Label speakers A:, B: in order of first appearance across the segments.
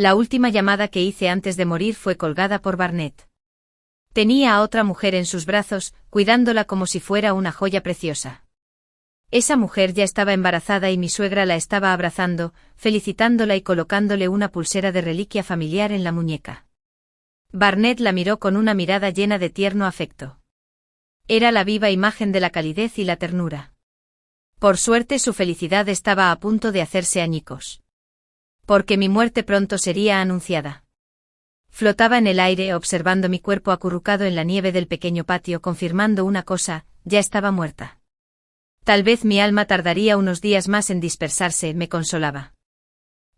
A: La última llamada que hice antes de morir fue colgada por Barnett. Tenía a otra mujer en sus brazos, cuidándola como si fuera una joya preciosa. Esa mujer ya estaba embarazada y mi suegra la estaba abrazando, felicitándola y colocándole una pulsera de reliquia familiar en la muñeca. Barnett la miró con una mirada llena de tierno afecto. Era la viva imagen de la calidez y la ternura. Por suerte su felicidad estaba a punto de hacerse añicos. Porque mi muerte pronto sería anunciada. Flotaba en el aire observando mi cuerpo acurrucado en la nieve del pequeño patio, confirmando una cosa: ya estaba muerta. Tal vez mi alma tardaría unos días más en dispersarse, me consolaba.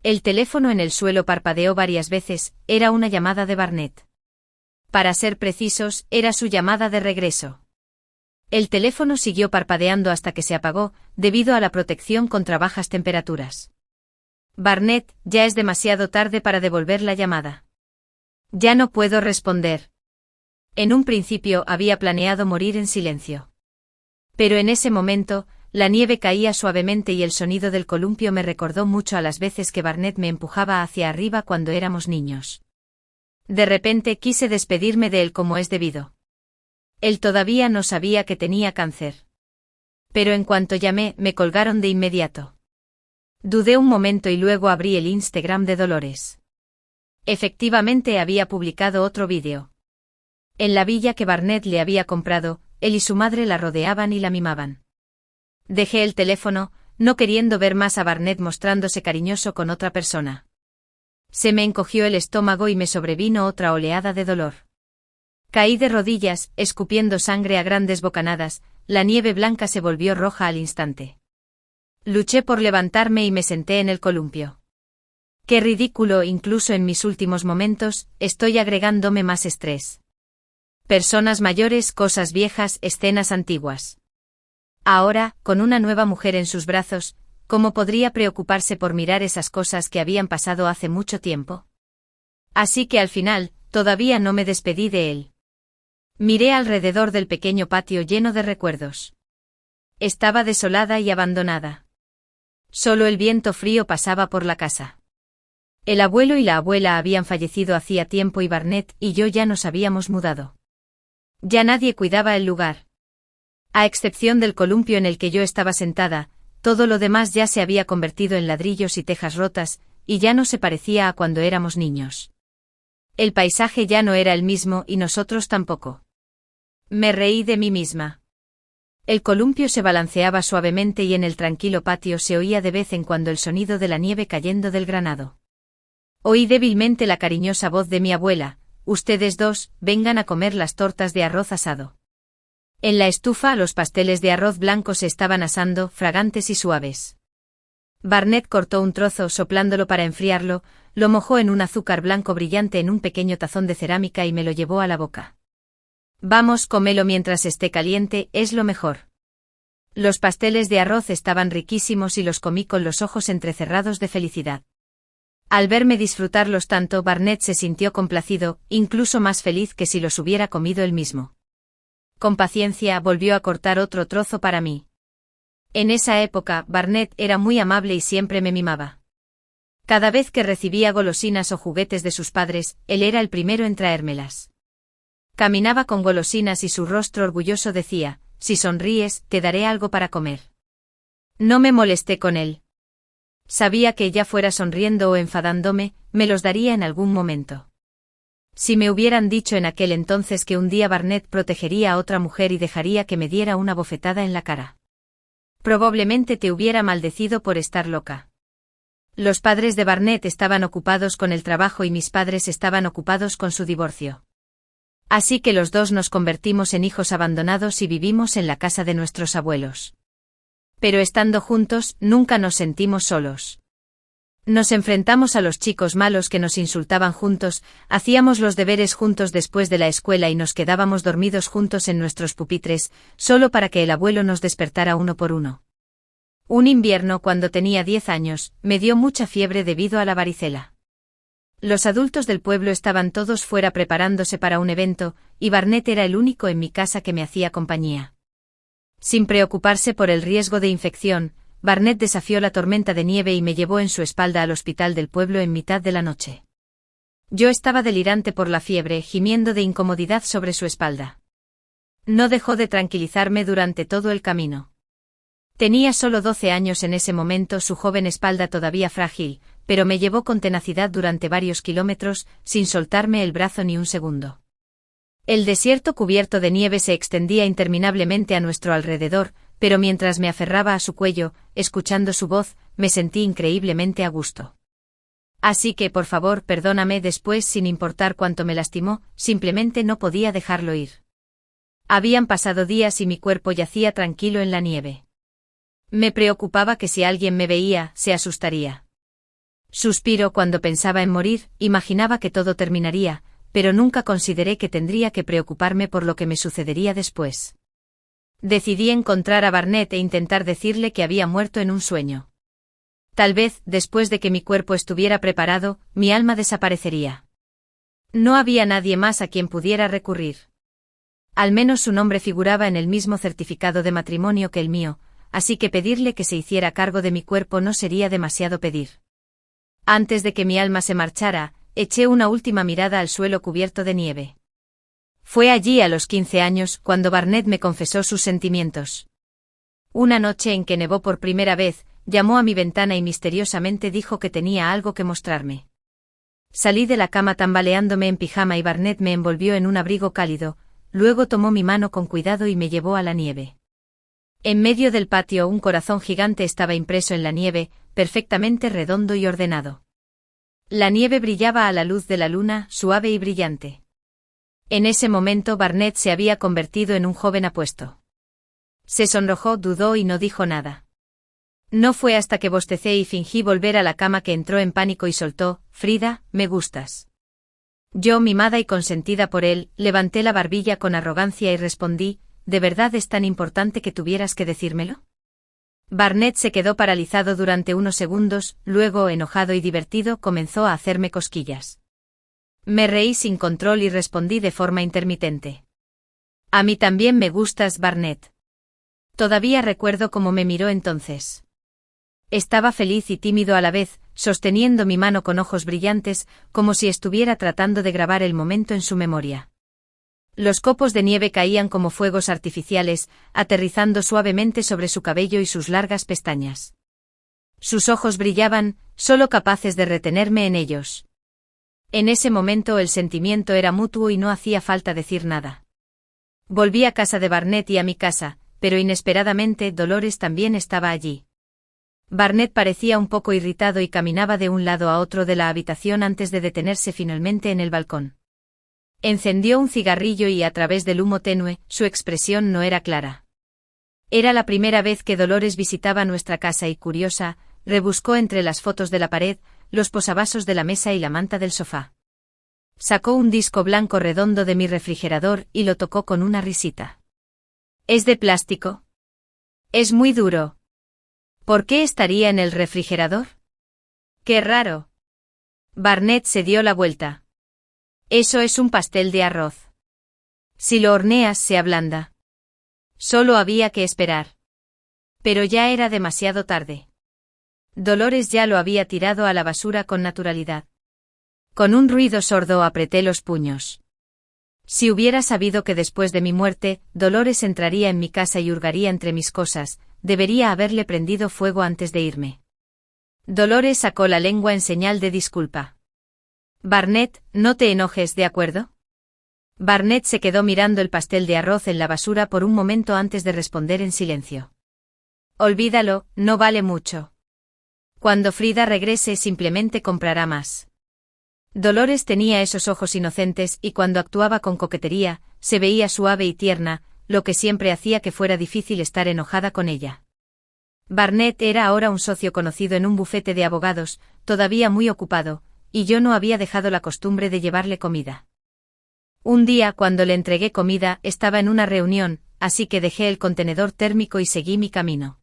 A: El teléfono en el suelo parpadeó varias veces, era una llamada de Barnett. Para ser precisos, era su llamada de regreso. El teléfono siguió parpadeando hasta que se apagó, debido a la protección contra bajas temperaturas. Barnett, ya es demasiado tarde para devolver la llamada. Ya no puedo responder. En un principio había planeado morir en silencio. Pero en ese momento, la nieve caía suavemente y el sonido del columpio me recordó mucho a las veces que Barnett me empujaba hacia arriba cuando éramos niños. De repente quise despedirme de él como es debido. Él todavía no sabía que tenía cáncer. Pero en cuanto llamé, me colgaron de inmediato. Dudé un momento y luego abrí el Instagram de Dolores. Efectivamente había publicado otro vídeo. En la villa que Barnett le había comprado, él y su madre la rodeaban y la mimaban. Dejé el teléfono, no queriendo ver más a Barnett mostrándose cariñoso con otra persona. Se me encogió el estómago y me sobrevino otra oleada de dolor. Caí de rodillas, escupiendo sangre a grandes bocanadas, la nieve blanca se volvió roja al instante. Luché por levantarme y me senté en el columpio. Qué ridículo, incluso en mis últimos momentos, estoy agregándome más estrés. Personas mayores, cosas viejas, escenas antiguas. Ahora, con una nueva mujer en sus brazos, ¿cómo podría preocuparse por mirar esas cosas que habían pasado hace mucho tiempo? Así que al final, todavía no me despedí de él. Miré alrededor del pequeño patio lleno de recuerdos. Estaba desolada y abandonada. Solo el viento frío pasaba por la casa. El abuelo y la abuela habían fallecido hacía tiempo y Barnett y yo ya nos habíamos mudado. Ya nadie cuidaba el lugar. A excepción del columpio en el que yo estaba sentada, todo lo demás ya se había convertido en ladrillos y tejas rotas, y ya no se parecía a cuando éramos niños. El paisaje ya no era el mismo y nosotros tampoco. Me reí de mí misma. El columpio se balanceaba suavemente y en el tranquilo patio se oía de vez en cuando el sonido de la nieve cayendo del granado. Oí débilmente la cariñosa voz de mi abuela: ustedes dos, vengan a comer las tortas de arroz asado. En la estufa los pasteles de arroz blanco se estaban asando, fragantes y suaves. Barnett cortó un trozo soplándolo para enfriarlo, lo mojó en un azúcar blanco brillante en un pequeño tazón de cerámica y me lo llevó a la boca. Vamos, cómelo mientras esté caliente, es lo mejor. Los pasteles de arroz estaban riquísimos y los comí con los ojos entrecerrados de felicidad. Al verme disfrutarlos tanto, Barnett se sintió complacido, incluso más feliz que si los hubiera comido él mismo. Con paciencia volvió a cortar otro trozo para mí. En esa época, Barnett era muy amable y siempre me mimaba. Cada vez que recibía golosinas o juguetes de sus padres, él era el primero en traérmelas. Caminaba con golosinas y su rostro orgulloso decía: si sonríes, te daré algo para comer. No me molesté con él. Sabía que ya fuera sonriendo o enfadándome, me los daría en algún momento. Si me hubieran dicho en aquel entonces que un día Barnett protegería a otra mujer y dejaría que me diera una bofetada en la cara, probablemente te hubiera maldecido por estar loca. Los padres de Barnett estaban ocupados con el trabajo y mis padres estaban ocupados con su divorcio. Así que los dos nos convertimos en hijos abandonados y vivimos en la casa de nuestros abuelos. Pero estando juntos, nunca nos sentimos solos. Nos enfrentamos a los chicos malos que nos insultaban juntos, hacíamos los deberes juntos después de la escuela y nos quedábamos dormidos juntos en nuestros pupitres, solo para que el abuelo nos despertara uno por uno. Un invierno, cuando tenía 10 años, me dio mucha fiebre debido a la varicela. Los adultos del pueblo estaban todos fuera preparándose para un evento, y Barnett era el único en mi casa que me hacía compañía. Sin preocuparse por el riesgo de infección, Barnett desafió la tormenta de nieve y me llevó en su espalda al hospital del pueblo en mitad de la noche. Yo estaba delirante por la fiebre, gimiendo de incomodidad sobre su espalda. No dejó de tranquilizarme durante todo el camino. Tenía solo 12 años en ese momento, su joven espalda todavía frágil, pero me llevó con tenacidad durante varios kilómetros, sin soltarme el brazo ni un segundo. El desierto cubierto de nieve se extendía interminablemente a nuestro alrededor, pero mientras me aferraba a su cuello, escuchando su voz, me sentí increíblemente a gusto. Así que, por favor, perdóname después, sin importar cuánto me lastimó, simplemente no podía dejarlo ir. Habían pasado días y mi cuerpo yacía tranquilo en la nieve. Me preocupaba que si alguien me veía, se asustaría. Suspiro cuando pensaba en morir, imaginaba que todo terminaría, pero nunca consideré que tendría que preocuparme por lo que me sucedería después. Decidí encontrar a Barnett e intentar decirle que había muerto en un sueño. Tal vez, después de que mi cuerpo estuviera preparado, mi alma desaparecería. No había nadie más a quien pudiera recurrir. Al menos su nombre figuraba en el mismo certificado de matrimonio que el mío, así que pedirle que se hiciera cargo de mi cuerpo no sería demasiado pedir. Antes de que mi alma se marchara, eché una última mirada al suelo cubierto de nieve. Fue allí a los 15 años cuando Barnett me confesó sus sentimientos. Una noche en que nevó por primera vez, llamó a mi ventana y misteriosamente dijo que tenía algo que mostrarme. Salí de la cama tambaleándome en pijama y Barnett me envolvió en un abrigo cálido, luego tomó mi mano con cuidado y me llevó a la nieve. En medio del patio un corazón gigante estaba impreso en la nieve, perfectamente redondo y ordenado. La nieve brillaba a la luz de la luna, suave y brillante. En ese momento Barnett se había convertido en un joven apuesto. Se sonrojó, dudó y no dijo nada. No fue hasta que bostecé y fingí volver a la cama que entró en pánico y soltó: «Frida, me gustas». Yo, mimada y consentida por él, levanté la barbilla con arrogancia y respondí: «¿De verdad es tan importante que tuvieras que decírmelo?». Barnett se quedó paralizado durante unos segundos, luego, enojado y divertido, comenzó a hacerme cosquillas. Me reí sin control y respondí de forma intermitente: «A mí también me gustas, Barnett». Todavía recuerdo cómo me miró entonces. Estaba feliz y tímido a la vez, sosteniendo mi mano con ojos brillantes, como si estuviera tratando de grabar el momento en su memoria. Los copos de nieve caían como fuegos artificiales, aterrizando suavemente sobre su cabello y sus largas pestañas. Sus ojos brillaban, solo capaces de retenerme en ellos. En ese momento el sentimiento era mutuo y no hacía falta decir nada. Volví a casa de Barnett y a mi casa, pero inesperadamente Dolores también estaba allí. Barnett parecía un poco irritado y caminaba de un lado a otro de la habitación antes de detenerse finalmente en el balcón. Encendió un cigarrillo y a través del humo tenue, su expresión no era clara. Era la primera vez que Dolores visitaba nuestra casa y, curiosa, rebuscó entre las fotos de la pared, los posavasos de la mesa y la manta del sofá. Sacó un disco blanco redondo de mi refrigerador y lo tocó con una risita. «¿Es de plástico? Es muy duro. ¿Por qué estaría en el refrigerador? ¡Qué raro!». Barnett se dio la vuelta. «Eso es un pastel de arroz. Si lo horneas se ablanda». Solo había que esperar. Pero ya era demasiado tarde. Dolores ya lo había tirado a la basura con naturalidad. Con un ruido sordo apreté los puños. Si hubiera sabido que después de mi muerte, Dolores entraría en mi casa y hurgaría entre mis cosas, debería haberle prendido fuego antes de irme. Dolores sacó la lengua en señal de disculpa. «Barnett, no te enojes, ¿de acuerdo?». Barnett se quedó mirando el pastel de arroz en la basura por un momento antes de responder en silencio. «Olvídalo, no vale mucho. Cuando Frida regrese simplemente comprará más». Dolores tenía esos ojos inocentes y cuando actuaba con coquetería, se veía suave y tierna, lo que siempre hacía que fuera difícil estar enojada con ella. Barnett era ahora un socio conocido en un bufete de abogados, todavía muy ocupado, y yo no había dejado la costumbre de llevarle comida. Un día, cuando le entregué comida, estaba en una reunión, así que dejé el contenedor térmico y seguí mi camino.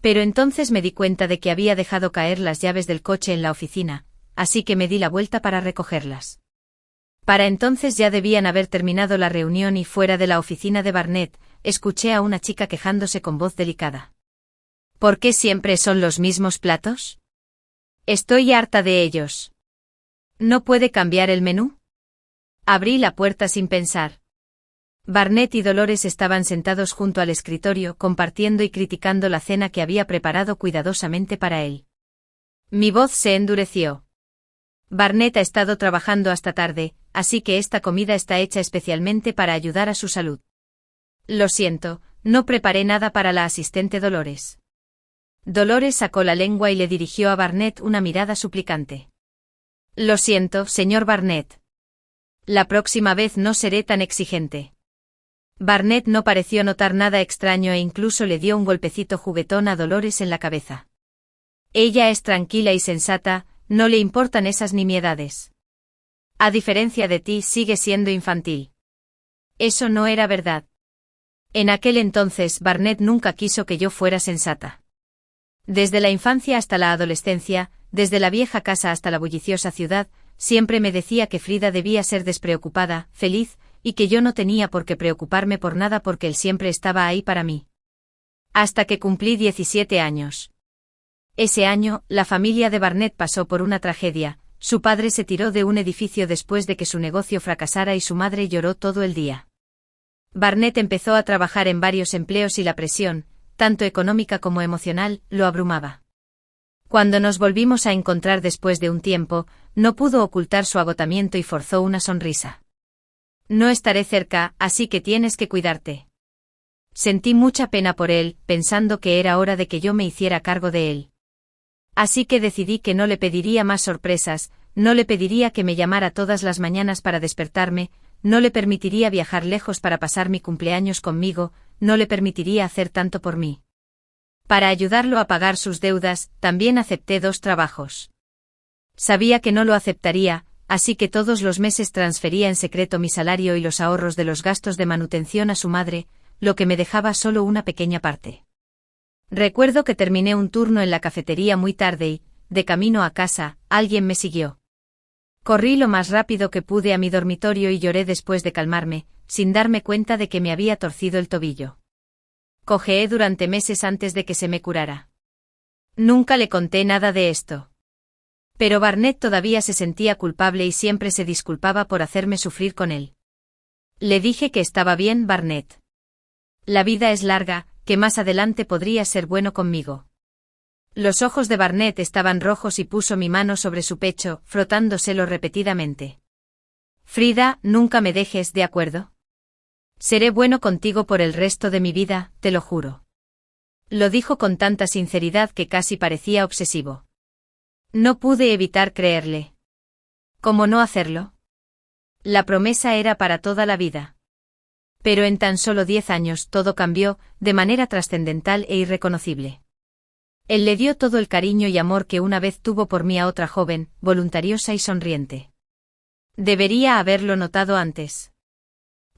A: Pero entonces me di cuenta de que había dejado caer las llaves del coche en la oficina, así que me di la vuelta para recogerlas. Para entonces ya debían haber terminado la reunión y fuera de la oficina de Barnett, escuché a una chica quejándose con voz delicada. «¿Por qué siempre son los mismos platos? Estoy harta de ellos. ¿No puede cambiar el menú? Abrí la puerta sin pensar. Barnett y Dolores estaban sentados junto al escritorio, compartiendo y criticando la cena que había preparado cuidadosamente para él. Mi voz se endureció. Barnett ha estado trabajando hasta tarde, así que esta comida está hecha especialmente para ayudar a su salud. Lo siento, no preparé nada para la asistente Dolores. Dolores sacó la lengua y le dirigió a Barnett una mirada suplicante. Lo siento, señor Barnett. La próxima vez no seré tan exigente. Barnett no pareció notar nada extraño e incluso le dio un golpecito juguetón a Dolores en la cabeza. Ella es tranquila y sensata, no le importan esas nimiedades. A diferencia de ti, sigue siendo infantil. Eso no era verdad. En aquel entonces Barnett nunca quiso que yo fuera sensata. Desde la infancia hasta la adolescencia, desde la vieja casa hasta la bulliciosa ciudad, siempre me decía que Frida debía ser despreocupada, feliz, y que yo no tenía por qué preocuparme por nada porque él siempre estaba ahí para mí. Hasta que cumplí 17 años. Ese año, la familia de Barnett pasó por una tragedia. Su padre se tiró de un edificio después de que su negocio fracasara y su madre lloró todo el día. Barnett empezó a trabajar en varios empleos y la presión, tanto económica como emocional, lo abrumaba. Cuando nos volvimos a encontrar después de un tiempo, no pudo ocultar su agotamiento y forzó una sonrisa. No estaré cerca, así que tienes que cuidarte. Sentí mucha pena por él, pensando que era hora de que yo me hiciera cargo de él. Así que decidí que no le pediría más sorpresas, no le pediría que me llamara todas las mañanas para despertarme, no le permitiría viajar lejos para pasar mi cumpleaños conmigo, no le permitiría hacer tanto por mí. Para ayudarlo a pagar sus deudas, también acepté 2 trabajos. Sabía que no lo aceptaría, así que todos los meses transfería en secreto mi salario y los ahorros de los gastos de manutención a su madre, lo que me dejaba solo una pequeña parte. Recuerdo que terminé un turno en la cafetería muy tarde y, de camino a casa, alguien me siguió. Corrí lo más rápido que pude a mi dormitorio y lloré después de calmarme, sin darme cuenta de que me había torcido el tobillo. Cojeé durante meses antes de que se me curara. Nunca le conté nada de esto. Pero Barnett todavía se sentía culpable y siempre se disculpaba por hacerme sufrir con él. Le dije que estaba bien, Barnett. La vida es larga, que más adelante podría ser bueno conmigo. Los ojos de Barnett estaban rojos y puso mi mano sobre su pecho, frotándoselo repetidamente. Frida, nunca me dejes, ¿de acuerdo? Seré bueno contigo por el resto de mi vida, te lo juro. Lo dijo con tanta sinceridad que casi parecía obsesivo. No pude evitar creerle. ¿Cómo no hacerlo? La promesa era para toda la vida. Pero en tan solo 10 años todo cambió, de manera trascendental e irreconocible. Él le dio todo el cariño y amor que una vez tuvo por mí a otra joven, voluntariosa y sonriente. Debería haberlo notado antes.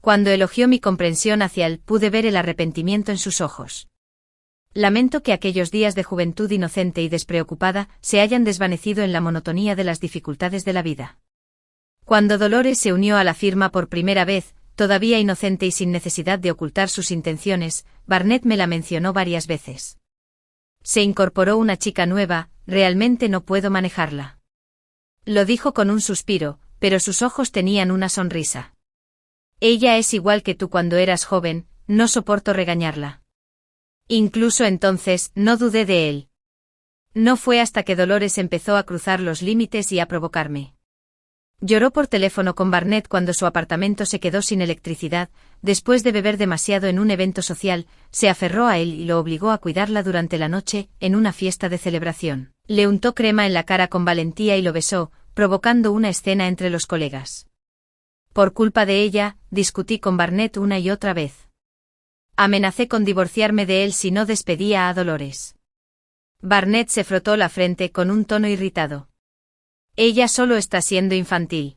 A: Cuando elogió mi comprensión hacia él, pude ver el arrepentimiento en sus ojos. Lamento que aquellos días de juventud inocente y despreocupada se hayan desvanecido en la monotonía de las dificultades de la vida. Cuando Dolores se unió a la firma por primera vez, todavía inocente y sin necesidad de ocultar sus intenciones, Barnett me la mencionó varias veces. Se incorporó una chica nueva, realmente no puedo manejarla. Lo dijo con un suspiro, pero sus ojos tenían una sonrisa. Ella es igual que tú cuando eras joven, no soporto regañarla. Incluso entonces, no dudé de él. No fue hasta que Dolores empezó a cruzar los límites y a provocarme. Lloró por teléfono con Barnett cuando su apartamento se quedó sin electricidad, después de beber demasiado en un evento social, se aferró a él y lo obligó a cuidarla durante la noche, en una fiesta de celebración. Le untó crema en la cara con valentía y lo besó, provocando una escena entre los colegas. Por culpa de ella, discutí con Barnett una y otra vez. Amenacé con divorciarme de él si no despedía a Dolores. Barnett se frotó la frente con un tono irritado. Ella solo está siendo infantil.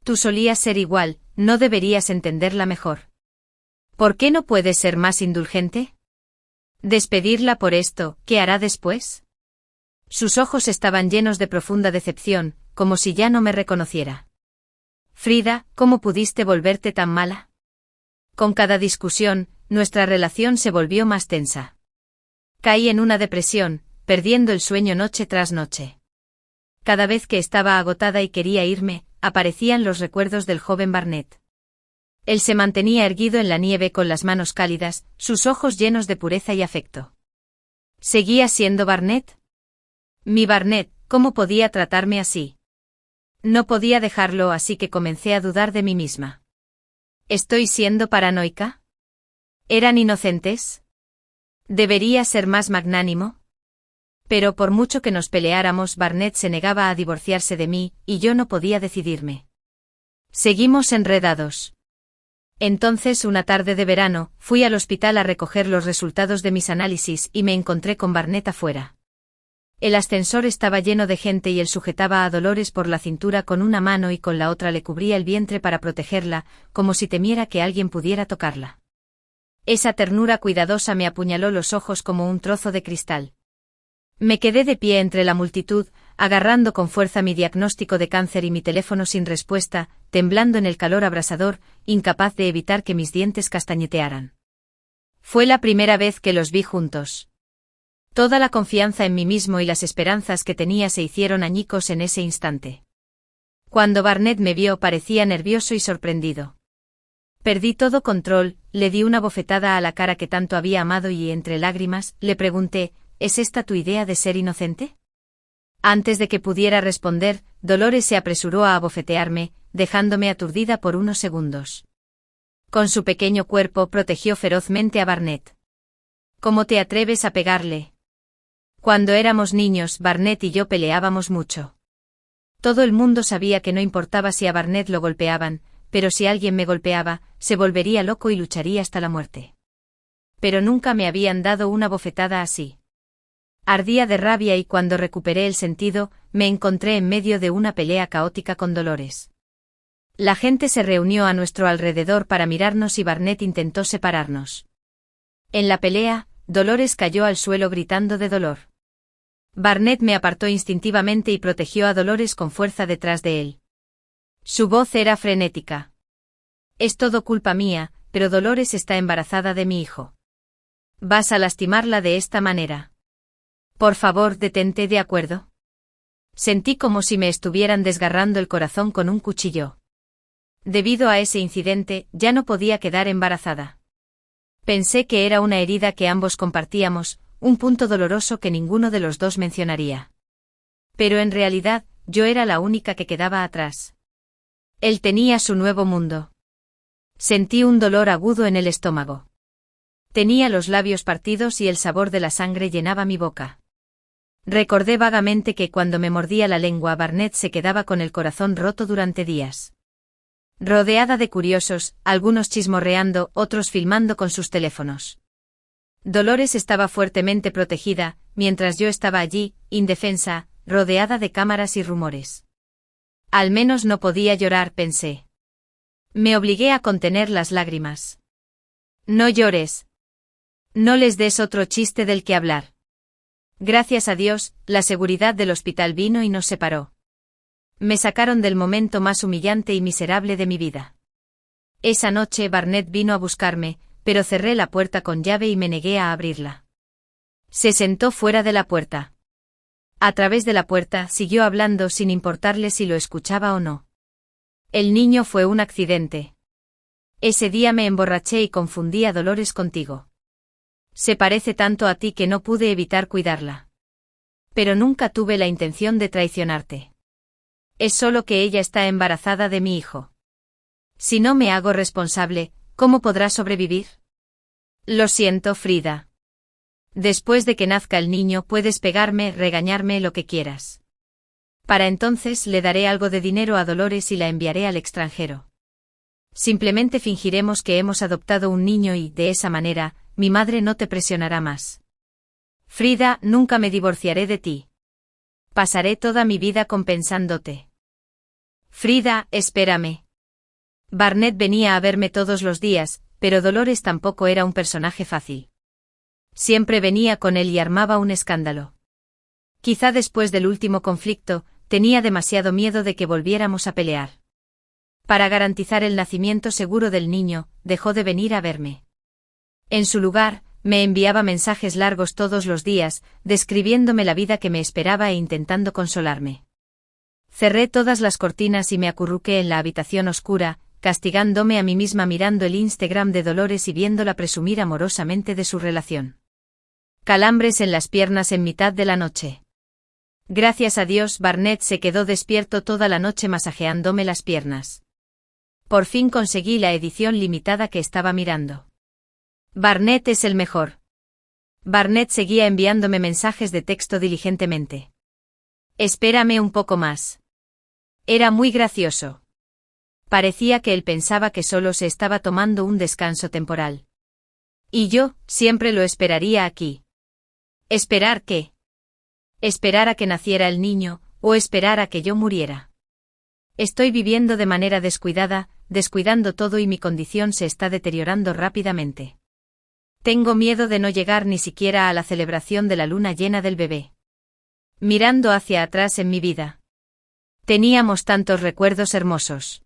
A: Tú solías ser igual, no deberías entenderla mejor. ¿Por qué no puedes ser más indulgente? ¿Despedirla por esto, qué hará después? Sus ojos estaban llenos de profunda decepción, como si ya no me reconociera. Frida, ¿cómo pudiste volverte tan mala? Con cada discusión, nuestra relación se volvió más tensa. Caí en una depresión, perdiendo el sueño noche tras noche. Cada vez que estaba agotada y quería irme, aparecían los recuerdos del joven Barnett. Él se mantenía erguido en la nieve con las manos cálidas, sus ojos llenos de pureza y afecto. ¿Seguía siendo Barnett? Mi Barnett, ¿cómo podía tratarme así? No podía dejarlo, así que comencé a dudar de mí misma. ¿Estoy siendo paranoica? ¿Eran inocentes? ¿Debería ser más magnánimo? Pero por mucho que nos peleáramos, Barnett se negaba a divorciarse de mí, y yo no podía decidirme. Seguimos enredados. Entonces, una tarde de verano, fui al hospital a recoger los resultados de mis análisis y me encontré con Barnett afuera. El ascensor estaba lleno de gente y él sujetaba a Dolores por la cintura con una mano y con la otra le cubría el vientre para protegerla, como si temiera que alguien pudiera tocarla. Esa ternura cuidadosa me apuñaló los ojos como un trozo de cristal. Me quedé de pie entre la multitud, agarrando con fuerza mi diagnóstico de cáncer y mi teléfono sin respuesta, temblando en el calor abrasador, incapaz de evitar que mis dientes castañetearan. Fue la primera vez que los vi juntos. Toda la confianza en mí mismo y las esperanzas que tenía se hicieron añicos en ese instante. Cuando Barnett me vio parecía nervioso y sorprendido. Perdí todo control, le di una bofetada a la cara que tanto había amado y entre lágrimas, le pregunté, ¿es esta tu idea de ser inocente? Antes de que pudiera responder, Dolores se apresuró a abofetearme, dejándome aturdida por unos segundos. Con su pequeño cuerpo protegió ferozmente a Barnett. ¿Cómo te atreves a pegarle? Cuando éramos niños, Barnett y yo peleábamos mucho. Todo el mundo sabía que no importaba si a Barnett lo golpeaban, pero si alguien me golpeaba, se volvería loco y lucharía hasta la muerte. Pero nunca me habían dado una bofetada así. Ardía de rabia y cuando recuperé el sentido, me encontré en medio de una pelea caótica con Dolores. La gente se reunió a nuestro alrededor para mirarnos y Barnett intentó separarnos. En la pelea, Dolores cayó al suelo gritando de dolor. Barnett me apartó instintivamente y protegió a Dolores con fuerza detrás de él. Su voz era frenética. Es todo culpa mía, pero Dolores está embarazada de mi hijo. ¿Vas a lastimarla de esta manera? Por favor, detente, ¿de acuerdo? Sentí como si me estuvieran desgarrando el corazón con un cuchillo. Debido a ese incidente, ya no podía quedar embarazada. Pensé que era una herida que ambos compartíamos, un punto doloroso que ninguno de los dos mencionaría. Pero en realidad, yo era la única que quedaba atrás. Él tenía su nuevo mundo. Sentí un dolor agudo en el estómago. Tenía los labios partidos y el sabor de la sangre llenaba mi boca. Recordé vagamente que cuando me mordía la lengua, Barnett se quedaba con el corazón roto durante días. Rodeada de curiosos, algunos chismorreando, otros filmando con sus teléfonos. Dolores estaba fuertemente protegida, mientras yo estaba allí, indefensa, rodeada de cámaras y rumores. Al menos no podía llorar, pensé. Me obligué a contener las lágrimas. No llores. No les des otro chiste del que hablar. Gracias a Dios, la seguridad del hospital vino y nos separó. Me sacaron del momento más humillante y miserable de mi vida. Esa noche Barnett vino a buscarme, pero cerré la puerta con llave y me negué a abrirla. Se sentó fuera de la puerta. A través de la puerta siguió hablando sin importarle si lo escuchaba o no. El niño fue un accidente. Ese día me emborraché y confundí a Dolores contigo. Se parece tanto a ti que no pude evitar cuidarla. Pero nunca tuve la intención de traicionarte. Es solo que ella está embarazada de mi hijo. Si no me hago responsable, ¿cómo podrá sobrevivir? Lo siento, Frida. Después de que nazca el niño puedes pegarme, regañarme, lo que quieras. Para entonces le daré algo de dinero a Dolores y la enviaré al extranjero. Simplemente fingiremos que hemos adoptado un niño y, de esa manera, mi madre no te presionará más. Frida, nunca me divorciaré de ti. Pasaré toda mi vida compensándote. Frida, espérame. Barnett venía a verme todos los días, pero Dolores tampoco era un personaje fácil. Siempre venía con él y armaba un escándalo. Quizá después del último conflicto, tenía demasiado miedo de que volviéramos a pelear. Para garantizar el nacimiento seguro del niño, dejó de venir a verme. En su lugar, me enviaba mensajes largos todos los días, describiéndome la vida que me esperaba e intentando consolarme. Cerré todas las cortinas y me acurruqué en la habitación oscura, castigándome a mí misma mirando el Instagram de Dolores y viéndola presumir amorosamente de su relación. Calambres en las piernas en mitad de la noche. Gracias a Dios, Barnett se quedó despierto toda la noche masajeándome las piernas. Por fin conseguí la edición limitada que estaba mirando. Barnett es el mejor. Barnett seguía enviándome mensajes de texto diligentemente. Espérame un poco más. Era muy gracioso. Parecía que él pensaba que solo se estaba tomando un descanso temporal. Y yo, siempre lo esperaría aquí. ¿Esperar qué? ¿Esperar a que naciera el niño, o esperar a que yo muriera? Estoy viviendo de manera descuidada, descuidando todo y mi condición se está deteriorando rápidamente. Tengo miedo de no llegar ni siquiera a la celebración de la luna llena del bebé. Mirando hacia atrás en mi vida. Teníamos tantos recuerdos hermosos.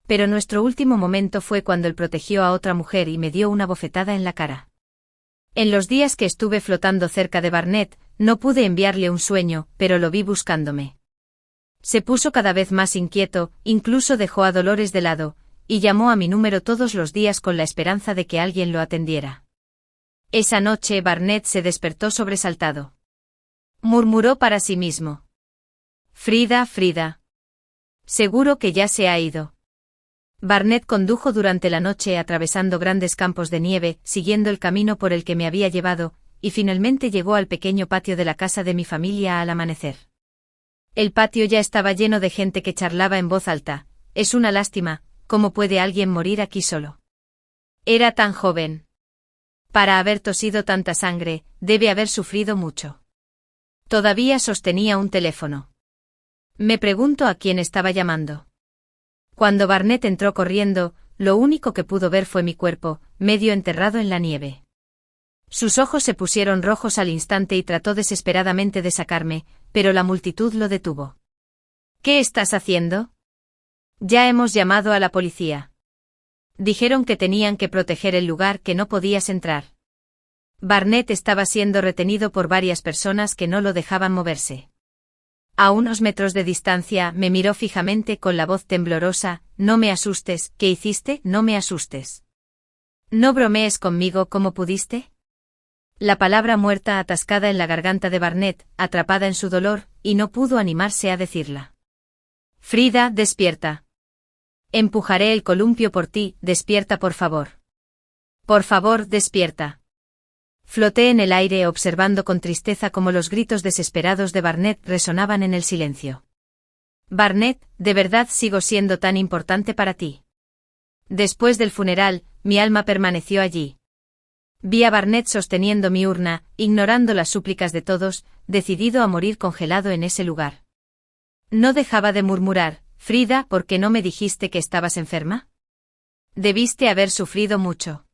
A: Pero nuestro último momento fue cuando él protegió a otra mujer y me dio una bofetada en la cara. En los días que estuve flotando cerca de Barnett, no pude enviarle un sueño, pero lo vi buscándome. Se puso cada vez más inquieto, incluso dejó a Dolores de lado, y llamó a mi número todos los días con la esperanza de que alguien lo atendiera. Esa noche Barnett se despertó sobresaltado. Murmuró para sí mismo. Frida, Frida. Seguro que ya se ha ido. Barnett condujo durante la noche atravesando grandes campos de nieve, siguiendo el camino por el que me había llevado, y finalmente llegó al pequeño patio de la casa de mi familia al amanecer. El patio ya estaba lleno de gente que charlaba en voz alta. Es una lástima, ¿cómo puede alguien morir aquí solo? Era tan joven. Para haber tosido tanta sangre, debe haber sufrido mucho. Todavía sostenía un teléfono. Me pregunto a quién estaba llamando. Cuando Barnett entró corriendo, lo único que pudo ver fue mi cuerpo, medio enterrado en la nieve. Sus ojos se pusieron rojos al instante y trató desesperadamente de sacarme, pero la multitud lo detuvo. ¿Qué estás haciendo? Ya hemos llamado a la policía. Dijeron que tenían que proteger el lugar, que no podías entrar. Barnett estaba siendo retenido por varias personas que no lo dejaban moverse. A unos metros de distancia me miró fijamente con la voz temblorosa. No me asustes, ¿qué hiciste? No me asustes. ¿No bromees conmigo como pudiste? La palabra muerta atascada en la garganta de Barnett, atrapada en su dolor, y no pudo animarse a decirla. Frida, despierta. Empujaré el columpio por ti, despierta por favor. Por favor, despierta. Floté en el aire observando con tristeza cómo los gritos desesperados de Barnett resonaban en el silencio. Barnett, ¿de verdad sigo siendo tan importante para ti? Después del funeral, mi alma permaneció allí. Vi a Barnett sosteniendo mi urna, ignorando las súplicas de todos, decidido a morir congelado en ese lugar. No dejaba de murmurar, Frida, ¿por qué no me dijiste que estabas enferma? Debiste haber sufrido mucho.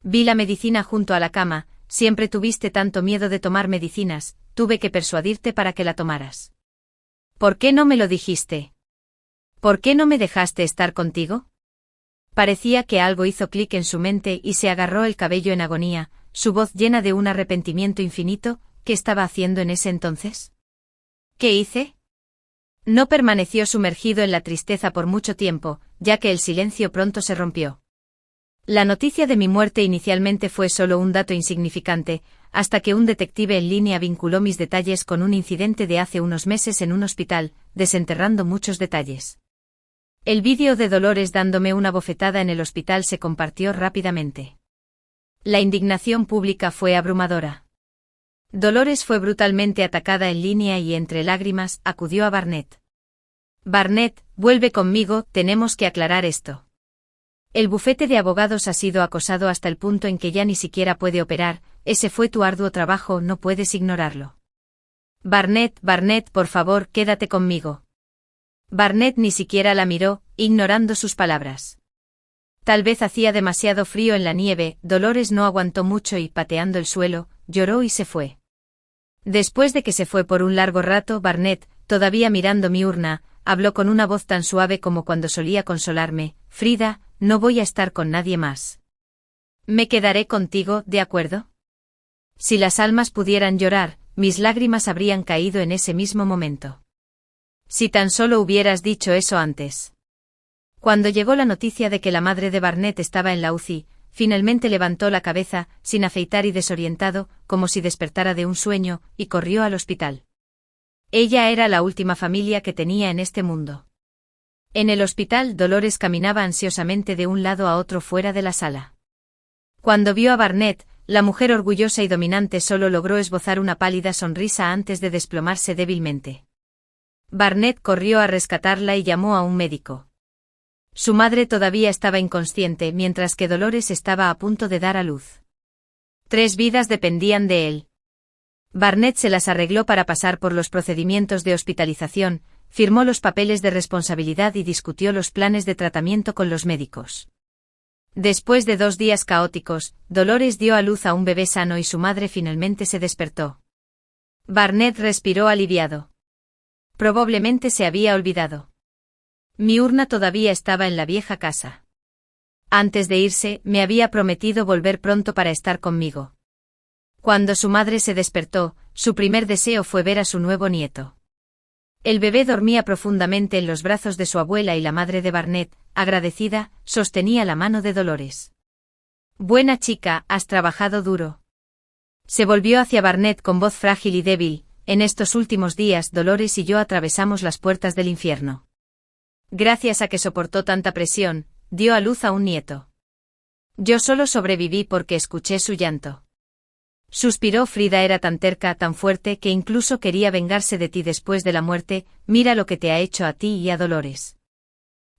A: Vi la medicina junto a la cama. Siempre tuviste tanto miedo de tomar medicinas, tuve que persuadirte para que la tomaras. ¿Por qué no me lo dijiste? ¿Por qué no me dejaste estar contigo? Parecía que algo hizo clic en su mente y se agarró el cabello en agonía, su voz llena de un arrepentimiento infinito. ¿Qué estaba haciendo en ese entonces? ¿Qué hice? No permaneció sumergido en la tristeza por mucho tiempo, ya que el silencio pronto se rompió. La noticia de mi muerte inicialmente fue solo un dato insignificante, hasta que un detective en línea vinculó mis detalles con un incidente de hace unos meses en un hospital, desenterrando muchos detalles. El vídeo de Dolores dándome una bofetada en el hospital se compartió rápidamente. La indignación pública fue abrumadora. Dolores fue brutalmente atacada en línea y entre lágrimas acudió a Barnett. Barnett, vuelve conmigo, tenemos que aclarar esto. El bufete de abogados ha sido acosado hasta el punto en que ya ni siquiera puede operar, ese fue tu arduo trabajo, no puedes ignorarlo. Barnett, Barnett, por favor, quédate conmigo. Barnett ni siquiera la miró, ignorando sus palabras. Tal vez hacía demasiado frío en la nieve, Dolores no aguantó mucho y, pateando el suelo, lloró y se fue. Después de que se fue por un largo rato, Barnett, todavía mirando mi urna, habló con una voz tan suave como cuando solía consolarme, Frida, no voy a estar con nadie más. Me quedaré contigo, ¿de acuerdo? Si las almas pudieran llorar, mis lágrimas habrían caído en ese mismo momento. Si tan solo hubieras dicho eso antes. Cuando llegó la noticia de que la madre de Barnett estaba en la UCI, finalmente levantó la cabeza, sin afeitar y desorientado, como si despertara de un sueño, y corrió al hospital. Ella era la última familia que tenía en este mundo. En el hospital, Dolores caminaba ansiosamente de un lado a otro fuera de la sala. Cuando vio a Barnett, la mujer orgullosa y dominante solo logró esbozar una pálida sonrisa antes de desplomarse débilmente. Barnett corrió a rescatarla y llamó a un médico. Su madre todavía estaba inconsciente mientras que Dolores estaba a punto de dar a luz. 3 vidas dependían de él. Barnett se las arregló para pasar por los procedimientos de hospitalización, firmó los papeles de responsabilidad y discutió los planes de tratamiento con los médicos. Después de 2 días caóticos, Dolores dio a luz a un bebé sano y su madre finalmente se despertó. Barnett respiró aliviado. Probablemente se había olvidado. Mi urna todavía estaba en la vieja casa. Antes de irse, me había prometido volver pronto para estar conmigo. Cuando su madre se despertó, su primer deseo fue ver a su nuevo nieto. El bebé dormía profundamente en los brazos de su abuela y la madre de Barnett, agradecida, sostenía la mano de Dolores. Buena chica, has trabajado duro. Se volvió hacia Barnett con voz frágil y débil. En estos últimos días Dolores y yo atravesamos las puertas del infierno. Gracias a que soportó tanta presión, dio a luz a un nieto. Yo solo sobreviví porque escuché su llanto. Suspiró. Frida era tan terca, tan fuerte, que incluso quería vengarse de ti después de la muerte. Mira lo que te ha hecho a ti y a Dolores.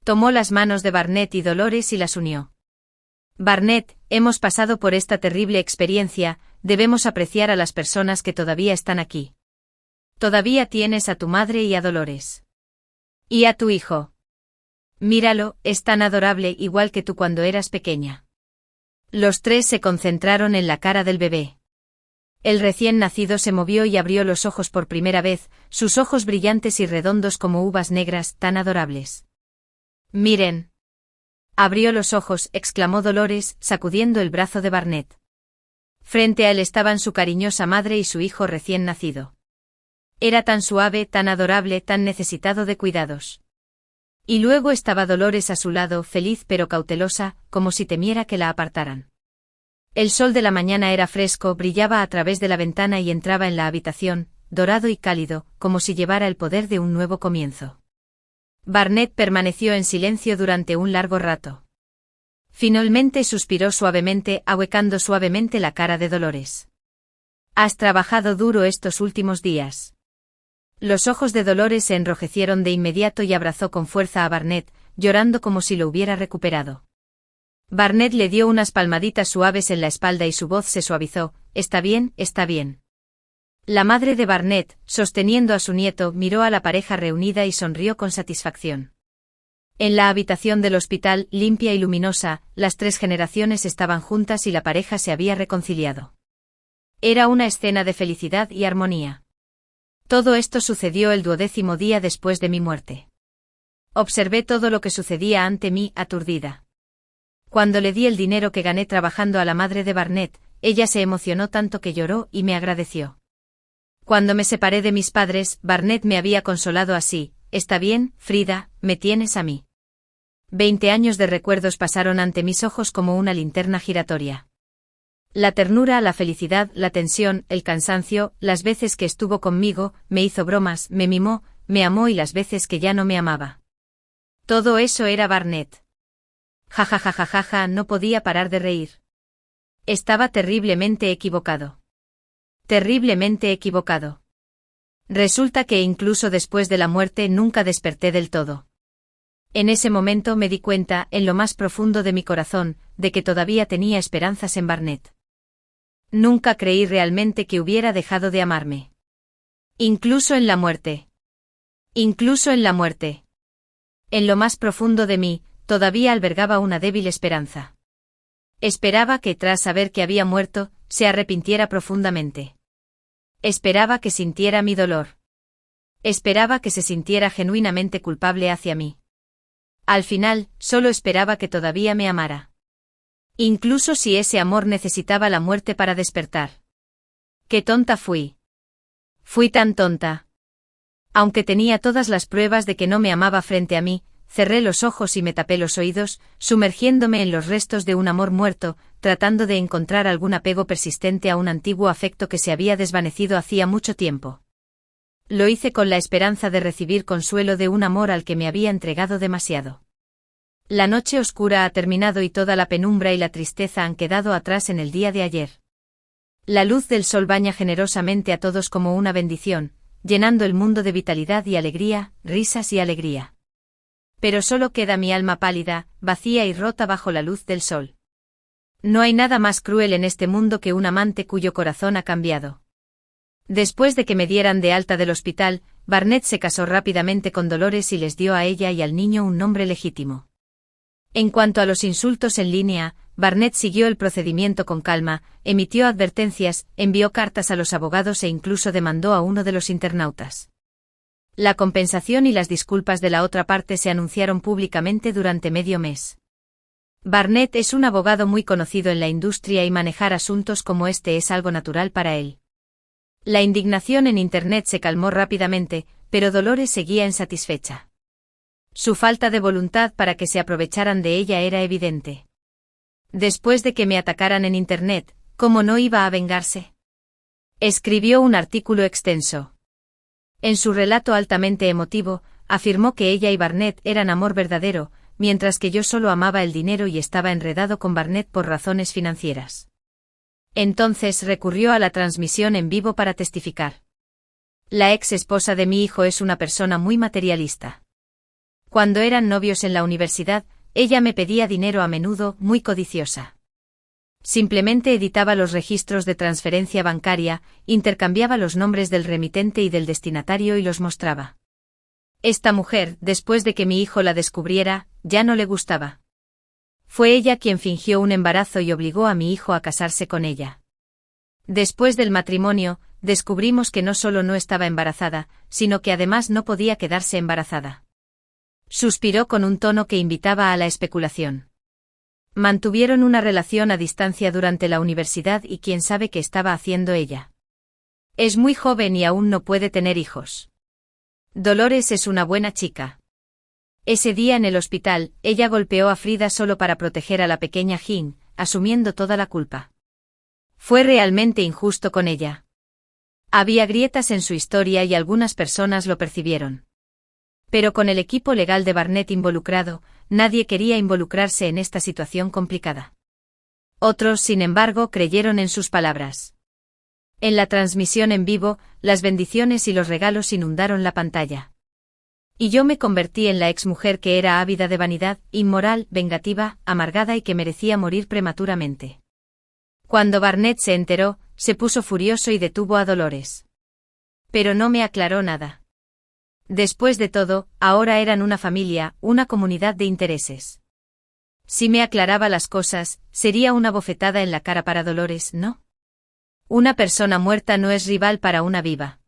A: Tomó las manos de Barnett y Dolores y las unió. Barnett, hemos pasado por esta terrible experiencia, debemos apreciar a las personas que todavía están aquí. Todavía tienes a tu madre y a Dolores. Y a tu hijo. Míralo, es tan adorable igual que tú cuando eras pequeña. Los 3 se concentraron en la cara del bebé. El recién nacido se movió y abrió los ojos por primera vez, sus ojos brillantes y redondos como uvas negras, tan adorables. Miren. Abrió los ojos, exclamó Dolores, sacudiendo el brazo de Barnett. Frente a él estaban su cariñosa madre y su hijo recién nacido. Era tan suave, tan adorable, tan necesitado de cuidados. Y luego estaba Dolores a su lado, feliz pero cautelosa, como si temiera que la apartaran. El sol de la mañana era fresco, brillaba a través de la ventana y entraba en la habitación, dorado y cálido, como si llevara el poder de un nuevo comienzo. Barnett permaneció en silencio durante un largo rato. Finalmente suspiró suavemente, ahuecando suavemente la cara de Dolores. Has trabajado duro estos últimos días. Los ojos de Dolores se enrojecieron de inmediato y abrazó con fuerza a Barnett, llorando como si lo hubiera recuperado. Barnett le dio unas palmaditas suaves en la espalda y su voz se suavizó. Está bien, está bien. La madre de Barnett, sosteniendo a su nieto, miró a la pareja reunida y sonrió con satisfacción. En la habitación del hospital, limpia y luminosa, las 3 generaciones estaban juntas y la pareja se había reconciliado. Era una escena de felicidad y armonía. Todo esto sucedió el 12º día después de mi muerte. Observé todo lo que sucedía ante mí, aturdida. Cuando le di el dinero que gané trabajando a la madre de Barnett, ella se emocionó tanto que lloró y me agradeció. Cuando me separé de mis padres, Barnett me había consolado así: está bien, Frida, me tienes a mí. 20 años de recuerdos pasaron ante mis ojos como una linterna giratoria. La ternura, la felicidad, la tensión, el cansancio, las veces que estuvo conmigo, me hizo bromas, me mimó, me amó y las veces que ya no me amaba. Todo eso era Barnett. Ja, no podía parar de reír. Estaba terriblemente equivocado. Terriblemente equivocado. Resulta que incluso después de la muerte nunca desperté del todo. En ese momento me di cuenta, en lo más profundo de mi corazón, de que todavía tenía esperanzas en Barnett. Nunca creí realmente que hubiera dejado de amarme. Incluso en la muerte. Incluso en la muerte. En lo más profundo de mí, todavía albergaba una débil esperanza. Esperaba que, tras saber que había muerto, se arrepintiera profundamente. Esperaba que sintiera mi dolor. Esperaba que se sintiera genuinamente culpable hacia mí. Al final, solo esperaba que todavía me amara. Incluso si ese amor necesitaba la muerte para despertar. ¡Qué tonta fui! Fui tan tonta. Aunque tenía todas las pruebas de que no me amaba frente a mí, cerré los ojos y me tapé los oídos, sumergiéndome en los restos de un amor muerto, tratando de encontrar algún apego persistente a un antiguo afecto que se había desvanecido hacía mucho tiempo. Lo hice con la esperanza de recibir consuelo de un amor al que me había entregado demasiado. La noche oscura ha terminado y toda la penumbra y la tristeza han quedado atrás en el día de ayer. La luz del sol baña generosamente a todos como una bendición, llenando el mundo de vitalidad y alegría, risas y alegría. Pero solo queda mi alma pálida, vacía y rota bajo la luz del sol. No hay nada más cruel en este mundo que un amante cuyo corazón ha cambiado. Después de que me dieran de alta del hospital, Barnett se casó rápidamente con Dolores y les dio a ella y al niño un nombre legítimo. En cuanto a los insultos en línea, Barnett siguió el procedimiento con calma, emitió advertencias, envió cartas a los abogados e incluso demandó a uno de los internautas. La compensación y las disculpas de la otra parte se anunciaron públicamente durante medio mes. Barnett es un abogado muy conocido en la industria y manejar asuntos como este es algo natural para él. La indignación en Internet se calmó rápidamente, pero Dolores seguía insatisfecha. Su falta de voluntad para que se aprovecharan de ella era evidente. Después de que me atacaran en Internet, ¿cómo no iba a vengarse? Escribió un artículo extenso. En su relato altamente emotivo, afirmó que ella y Barnett eran amor verdadero, mientras que yo solo amaba el dinero y estaba enredado con Barnett por razones financieras. Entonces recurrió a la transmisión en vivo para testificar. La ex esposa de mi hijo es una persona muy materialista. Cuando eran novios en la universidad, ella me pedía dinero a menudo, muy codiciosa. Simplemente editaba los registros de transferencia bancaria, intercambiaba los nombres del remitente y del destinatario y los mostraba. Esta mujer, después de que mi hijo la descubriera, ya no le gustaba. Fue ella quien fingió un embarazo y obligó a mi hijo a casarse con ella. Después del matrimonio, descubrimos que no solo no estaba embarazada, sino que además no podía quedarse embarazada. Suspiró con un tono que invitaba a la especulación. Mantuvieron una relación a distancia durante la universidad y quién sabe qué estaba haciendo ella. Es muy joven y aún no puede tener hijos. Dolores es una buena chica. Ese día en el hospital, ella golpeó a Frida solo para proteger a la pequeña Jin, asumiendo toda la culpa. Fue realmente injusto con ella. Había grietas en su historia y algunas personas lo percibieron. Pero con el equipo legal de Barnett involucrado, nadie quería involucrarse en esta situación complicada. Otros, sin embargo, creyeron en sus palabras. En la transmisión en vivo, las bendiciones y los regalos inundaron la pantalla. Y yo me convertí en la exmujer que era ávida de vanidad, inmoral, vengativa, amargada y que merecía morir prematuramente. Cuando Barnett se enteró, se puso furioso y detuvo a Dolores. Pero no me aclaró nada. Después de todo, ahora eran una familia, una comunidad de intereses. Si me aclaraba las cosas, sería una bofetada en la cara para Dolores, ¿no? Una persona muerta no es rival para una viva.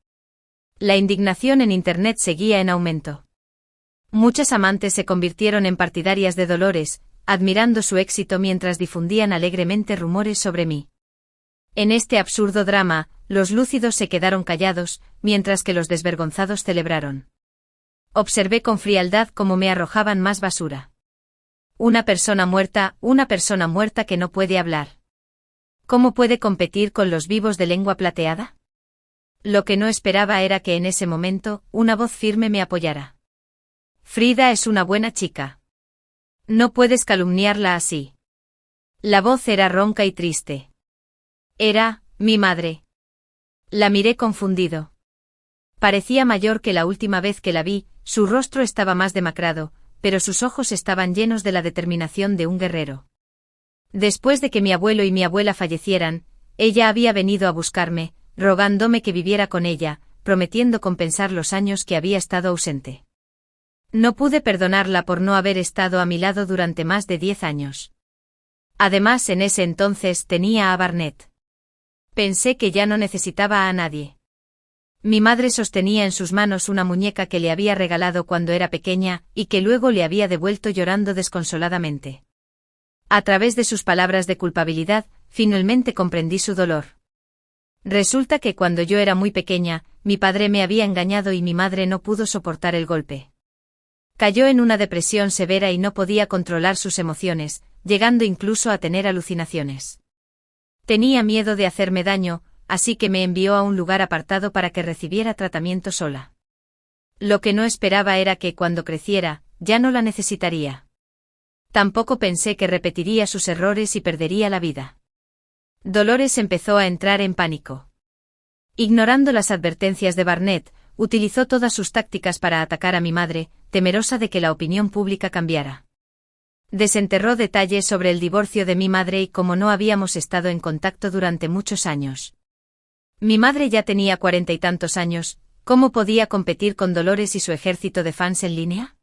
A: La indignación en Internet seguía en aumento. Muchas amantes se convirtieron en partidarias de Dolores, admirando su éxito mientras difundían alegremente rumores sobre mí. En este absurdo drama, los lúcidos se quedaron callados, mientras que los desvergonzados celebraron. Observé con frialdad cómo me arrojaban más basura. Una persona muerta que no puede hablar. ¿Cómo puede competir con los vivos de lengua plateada? Lo que no esperaba era que en ese momento, una voz firme me apoyara. Frida es una buena chica. No puedes calumniarla así. La voz era ronca y triste. Era, mi madre. La miré confundido. Parecía mayor que la última vez que la vi, su rostro estaba más demacrado, pero sus ojos estaban llenos de la determinación de un guerrero. Después de que mi abuelo y mi abuela fallecieran, ella había venido a buscarme, rogándome que viviera con ella, prometiendo compensar los años que había estado ausente. No pude perdonarla por no haber estado a mi lado durante más de 10 años. Además, en ese entonces tenía a Barnett. Pensé que ya no necesitaba a nadie. Mi madre sostenía en sus manos una muñeca que le había regalado cuando era pequeña, y que luego le había devuelto llorando desconsoladamente. A través de sus palabras de culpabilidad, finalmente comprendí su dolor. Resulta que cuando yo era muy pequeña, mi padre me había engañado y mi madre no pudo soportar el golpe. Cayó en una depresión severa y no podía controlar sus emociones, llegando incluso a tener alucinaciones. Tenía miedo de hacerme daño, así que me envió a un lugar apartado para que recibiera tratamiento sola. Lo que no esperaba era que cuando creciera, ya no la necesitaría. Tampoco pensé que repetiría sus errores y perdería la vida. Dolores empezó a entrar en pánico. Ignorando las advertencias de Barnett, utilizó todas sus tácticas para atacar a mi madre, temerosa de que la opinión pública cambiara. Desenterró detalles sobre el divorcio de mi madre y cómo no habíamos estado en contacto durante muchos años. Mi madre ya tenía 40 y tantos años, ¿cómo podía competir con Dolores y su ejército de fans en línea?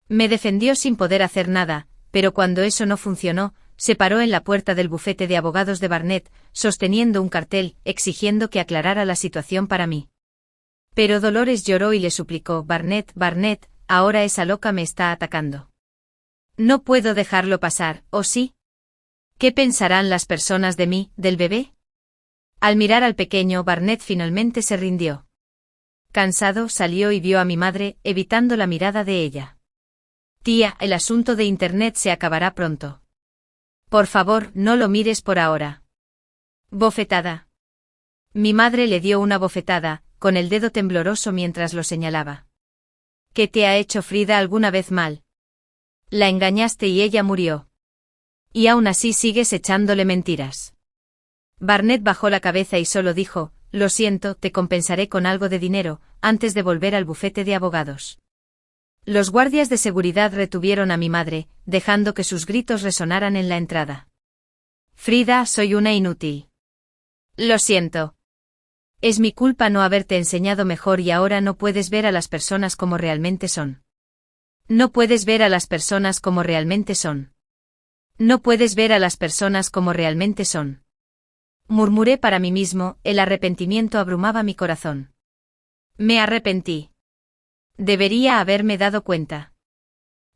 A: Me defendió sin poder hacer nada, pero cuando eso no funcionó, se paró en la puerta del bufete de abogados de Barnett, sosteniendo un cartel, exigiendo que aclarara la situación para mí. Pero Dolores lloró y le suplicó: Barnett, Barnett, ahora esa loca me está atacando. No puedo dejarlo pasar, ¿o sí? ¿Qué pensarán las personas de mí, del bebé? Al mirar al pequeño, Barnett finalmente se rindió. Cansado, salió y vio a mi madre, evitando la mirada de ella. Tía, el asunto de Internet se acabará pronto. Por favor, no lo mires por ahora. Bofetada. Mi madre le dio una bofetada, con el dedo tembloroso mientras lo señalaba. ¿Qué te ha hecho Frida alguna vez mal? La engañaste y ella murió. Y aún así sigues echándole mentiras. Barnett bajó la cabeza y solo dijo: lo siento, te compensaré con algo de dinero, antes de volver al bufete de abogados. Los guardias de seguridad retuvieron a mi madre, dejando que sus gritos resonaran en la entrada. Frida, soy una inútil. Lo siento. Es mi culpa no haberte enseñado mejor y ahora no puedes ver a las personas como realmente son. No puedes ver a las personas como realmente son. No puedes ver a las personas como realmente son. Murmuré para mí mismo, el arrepentimiento abrumaba mi corazón. Me arrepentí. Debería haberme dado cuenta.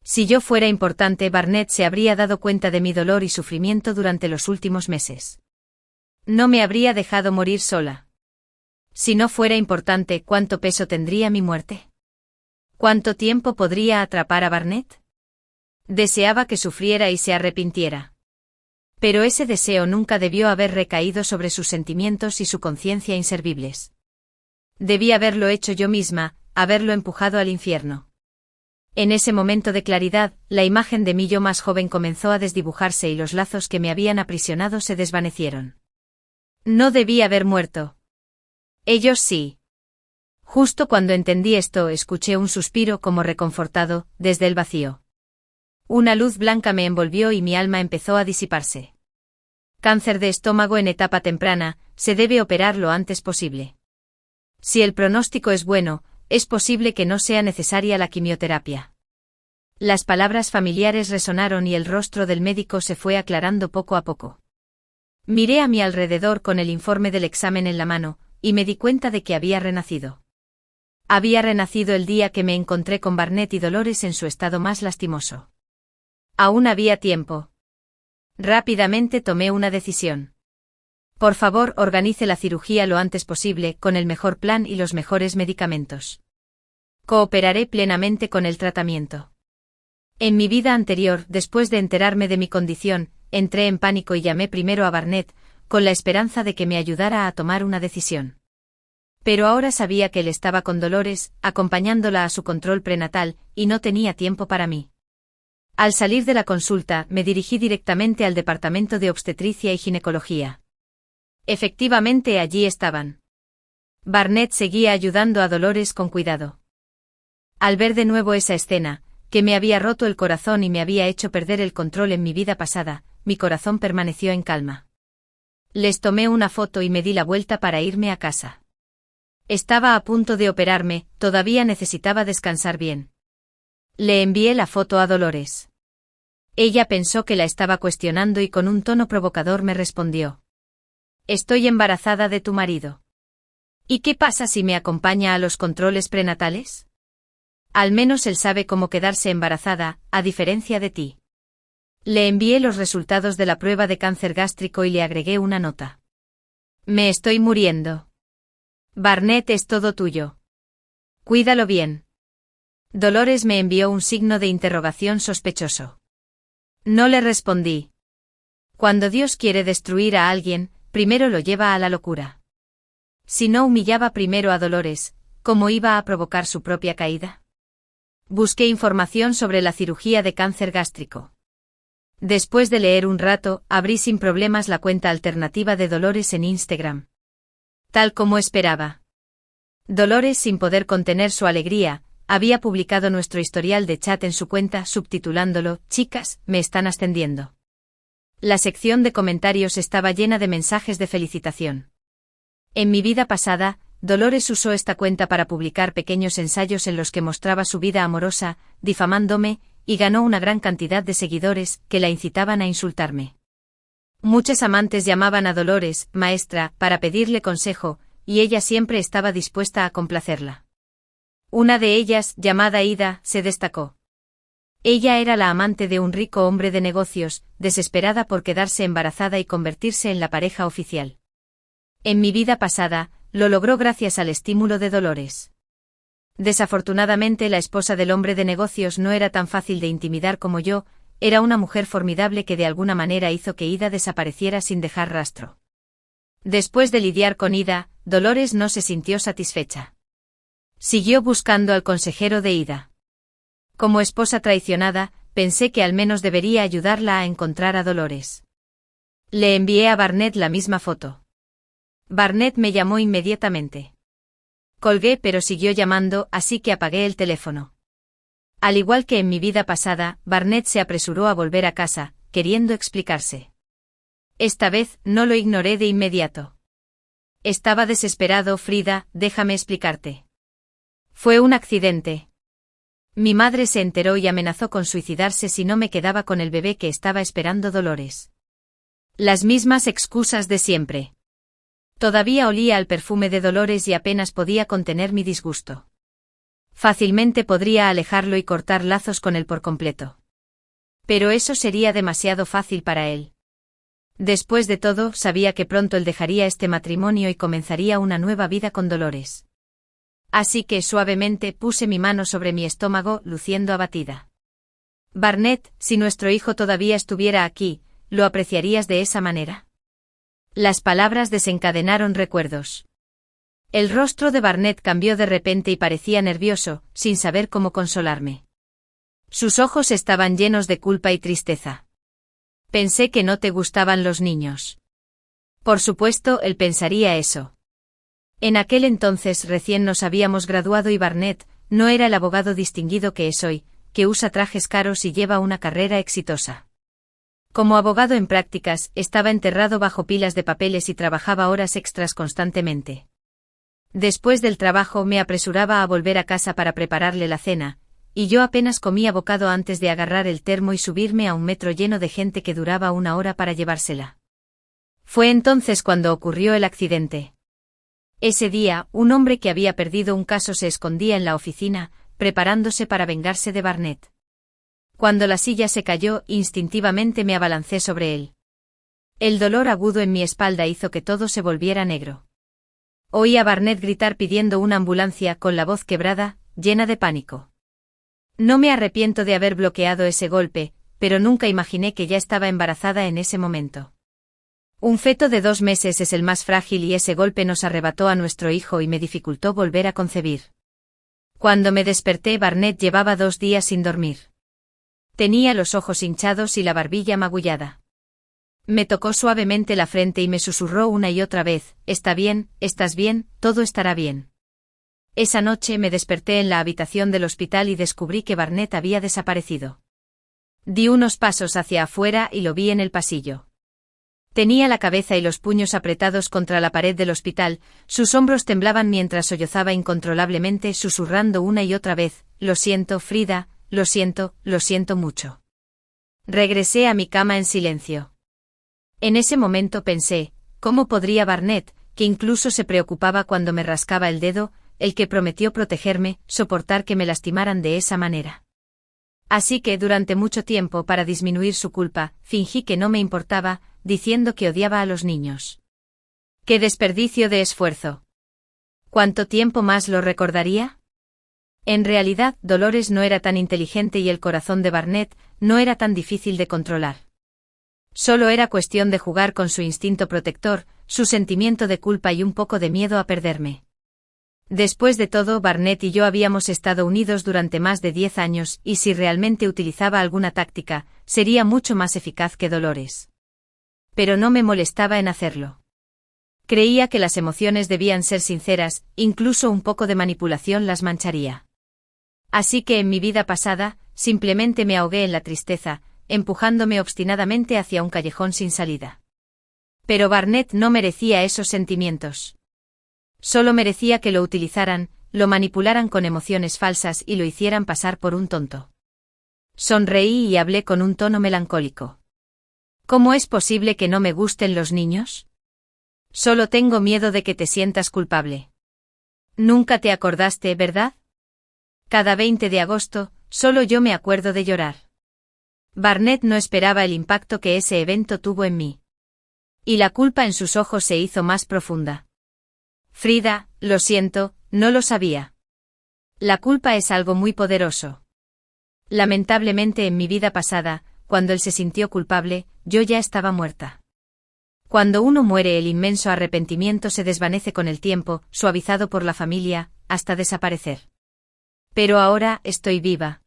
A: Si yo fuera importante, Barnett se habría dado cuenta de mi dolor y sufrimiento durante los últimos meses. No me habría dejado morir sola. Si no fuera importante, ¿cuánto peso tendría mi muerte? ¿Cuánto tiempo podría atrapar a Barnett? Deseaba que sufriera y se arrepintiera. Pero ese deseo nunca debió haber recaído sobre sus sentimientos y su conciencia inservibles. Debí haberlo hecho yo misma, haberlo empujado al infierno. En ese momento de claridad, la imagen de mi yo más joven comenzó a desdibujarse y los lazos que me habían aprisionado se desvanecieron. No debí haber muerto. Ellos sí. Justo cuando entendí esto, escuché un suspiro como reconfortado, desde el vacío. Una luz blanca me envolvió y mi alma empezó a disiparse. Cáncer de estómago en etapa temprana, se debe operar lo antes posible. Si el pronóstico es bueno, es posible que no sea necesaria la quimioterapia. Las palabras familiares resonaron y el rostro del médico se fue aclarando poco a poco. Miré a mi alrededor con el informe del examen en la mano, y me di cuenta de que había renacido. Había renacido el día que me encontré con Barnett y Dolores en su estado más lastimoso. Aún había tiempo. Rápidamente tomé una decisión. Por favor, organice la cirugía lo antes posible, con el mejor plan y los mejores medicamentos. Cooperaré plenamente con el tratamiento. En mi vida anterior, después de enterarme de mi condición, entré en pánico y llamé primero a Barnett, con la esperanza de que me ayudara a tomar una decisión. Pero ahora sabía que él estaba con Dolores, acompañándola a su control prenatal, y no tenía tiempo para mí. Al salir de la consulta, me dirigí directamente al departamento de obstetricia y ginecología. Efectivamente, allí estaban. Barnett seguía ayudando a Dolores con cuidado. Al ver de nuevo esa escena, que me había roto el corazón y me había hecho perder el control en mi vida pasada, mi corazón permaneció en calma. Les tomé una foto y me di la vuelta para irme a casa. Estaba a punto de operarme, todavía necesitaba descansar bien. Le envié la foto a Dolores. Ella pensó que la estaba cuestionando y con un tono provocador me respondió: Estoy embarazada de tu marido. ¿Y qué pasa si me acompaña a los controles prenatales? Al menos él sabe cómo quedarse embarazada, a diferencia de ti. Le envié los resultados de la prueba de cáncer gástrico y le agregué una nota. Me estoy muriendo. Barnett es todo tuyo. Cuídalo bien. Dolores me envió un signo de interrogación sospechoso. No le respondí. Cuando Dios quiere destruir a alguien, primero lo lleva a la locura. Si no humillaba primero a Dolores, ¿cómo iba a provocar su propia caída? Busqué información sobre la cirugía de cáncer gástrico. Después de leer un rato, abrí sin problemas la cuenta alternativa de Dolores en Instagram. Tal como esperaba. Dolores, sin poder contener su alegría, había publicado nuestro historial de chat en su cuenta subtitulándolo «Chicas, me están ascendiendo». La sección de comentarios estaba llena de mensajes de felicitación. En mi vida pasada, Dolores usó esta cuenta para publicar pequeños ensayos en los que mostraba su vida amorosa, difamándome, y ganó una gran cantidad de seguidores que la incitaban a insultarme. Muchos amantes llamaban a Dolores «maestra» para pedirle consejo, y ella siempre estaba dispuesta a complacerla. Una de ellas, llamada Ida, se destacó. Ella era la amante de un rico hombre de negocios, desesperada por quedarse embarazada y convertirse en la pareja oficial. En mi vida pasada, lo logró gracias al estímulo de Dolores. Desafortunadamente la esposa del hombre de negocios no era tan fácil de intimidar como yo, era una mujer formidable que de alguna manera hizo que Ida desapareciera sin dejar rastro. Después de lidiar con Ida, Dolores no se sintió satisfecha. Siguió buscando al consejero de Ida. Como esposa traicionada, pensé que al menos debería ayudarla a encontrar a Dolores. Le envié a Barnett la misma foto. Barnett me llamó inmediatamente. Colgué pero siguió llamando, así que apagué el teléfono. Al igual que en mi vida pasada, Barnett se apresuró a volver a casa, queriendo explicarse. Esta vez, no lo ignoré de inmediato. Estaba desesperado, Frida, déjame explicarte. Fue un accidente. Mi madre se enteró y amenazó con suicidarse si no me quedaba con el bebé que estaba esperando Dolores. Las mismas excusas de siempre. Todavía olía al perfume de Dolores y apenas podía contener mi disgusto. Fácilmente podría alejarlo y cortar lazos con él por completo. Pero eso sería demasiado fácil para él. Después de todo, sabía que pronto él dejaría este matrimonio y comenzaría una nueva vida con Dolores. Así que suavemente puse mi mano sobre mi estómago, luciendo abatida. Barnett, si nuestro hijo todavía estuviera aquí, ¿lo apreciarías de esa manera? Las palabras desencadenaron recuerdos. El rostro de Barnett cambió de repente y parecía nervioso, sin saber cómo consolarme. Sus ojos estaban llenos de culpa y tristeza. Pensé que no te gustaban los niños. Por supuesto, él pensaría eso. En aquel entonces recién nos habíamos graduado y Barnett no era el abogado distinguido que es hoy, que usa trajes caros y lleva una carrera exitosa. Como abogado en prácticas, estaba enterrado bajo pilas de papeles y trabajaba horas extras constantemente. Después del trabajo me apresuraba a volver a casa para prepararle la cena, y yo apenas comía bocado antes de agarrar el termo y subirme a un metro lleno de gente que duraba una hora para llevársela. Fue entonces cuando ocurrió el accidente. Ese día, un hombre que había perdido un caso se escondía en la oficina, preparándose para vengarse de Barnett. Cuando la silla se cayó, instintivamente me abalancé sobre él. El dolor agudo en mi espalda hizo que todo se volviera negro. Oí a Barnett gritar pidiendo una ambulancia con la voz quebrada, llena de pánico. No me arrepiento de haber bloqueado ese golpe, pero nunca imaginé que ya estaba embarazada en ese momento. Un feto de 2 meses es el más frágil y ese golpe nos arrebató a nuestro hijo y me dificultó volver a concebir. Cuando me desperté, Barnett llevaba 2 días sin dormir. Tenía los ojos hinchados y la barbilla magullada. Me tocó suavemente la frente y me susurró una y otra vez, «Está bien, estás bien, todo estará bien». Esa noche me desperté en la habitación del hospital y descubrí que Barnett había desaparecido. Di unos pasos hacia afuera y lo vi en el pasillo. Tenía la cabeza y los puños apretados contra la pared del hospital, sus hombros temblaban mientras sollozaba incontrolablemente susurrando una y otra vez, «Lo siento, Frida, lo siento mucho». Regresé a mi cama en silencio. En ese momento pensé, ¿cómo podría Barnett, que incluso se preocupaba cuando me rascaba el dedo, el que prometió protegerme, soportar que me lastimaran de esa manera? Así que durante mucho tiempo, para disminuir su culpa, fingí que no me importaba, diciendo que odiaba a los niños. ¡Qué desperdicio de esfuerzo! ¿Cuánto tiempo más lo recordaría? En realidad, Dolores no era tan inteligente y el corazón de Barnett no era tan difícil de controlar. Solo era cuestión de jugar con su instinto protector, su sentimiento de culpa y un poco de miedo a perderme. Después de todo, Barnett y yo habíamos estado unidos durante más de 10 años, y si realmente utilizaba alguna táctica, sería mucho más eficaz que Dolores. Pero no me molestaba en hacerlo. Creía que las emociones debían ser sinceras, incluso un poco de manipulación las mancharía. Así que en mi vida pasada, simplemente me ahogué en la tristeza, empujándome obstinadamente hacia un callejón sin salida. Pero Barnett no merecía esos sentimientos. Solo merecía que lo utilizaran, lo manipularan con emociones falsas y lo hicieran pasar por un tonto. Sonreí y hablé con un tono melancólico. ¿Cómo es posible que no me gusten los niños? Solo tengo miedo de que te sientas culpable. Nunca te acordaste, ¿verdad? Cada 20 de agosto, solo yo me acuerdo de llorar. Barnett no esperaba el impacto que ese evento tuvo en mí. Y la culpa en sus ojos se hizo más profunda. Frida, lo siento, no lo sabía. La culpa es algo muy poderoso. Lamentablemente en mi vida pasada, cuando él se sintió culpable, yo ya estaba muerta. Cuando uno muere, el inmenso arrepentimiento se desvanece con el tiempo, suavizado por la familia, hasta desaparecer. Pero ahora estoy viva.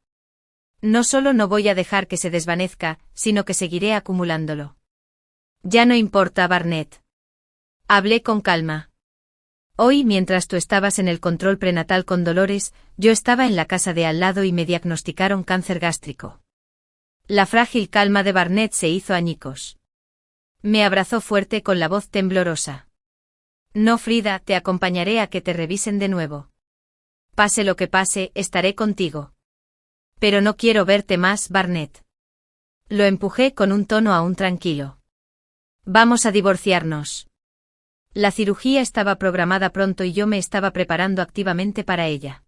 A: No solo no voy a dejar que se desvanezca, sino que seguiré acumulándolo. Ya no importa, Barnett. Hablé con calma. Hoy, mientras tú estabas en el control prenatal con Dolores, yo estaba en la casa de al lado y me diagnosticaron cáncer gástrico. La frágil calma de Barnett se hizo añicos. Me abrazó fuerte con la voz temblorosa. No, Frida, te acompañaré a que te revisen de nuevo. Pase lo que pase, estaré contigo. Pero no quiero verte más, Barnett. Lo empujé con un tono aún tranquilo. Vamos a divorciarnos. La cirugía estaba programada pronto y yo me estaba preparando activamente para ella.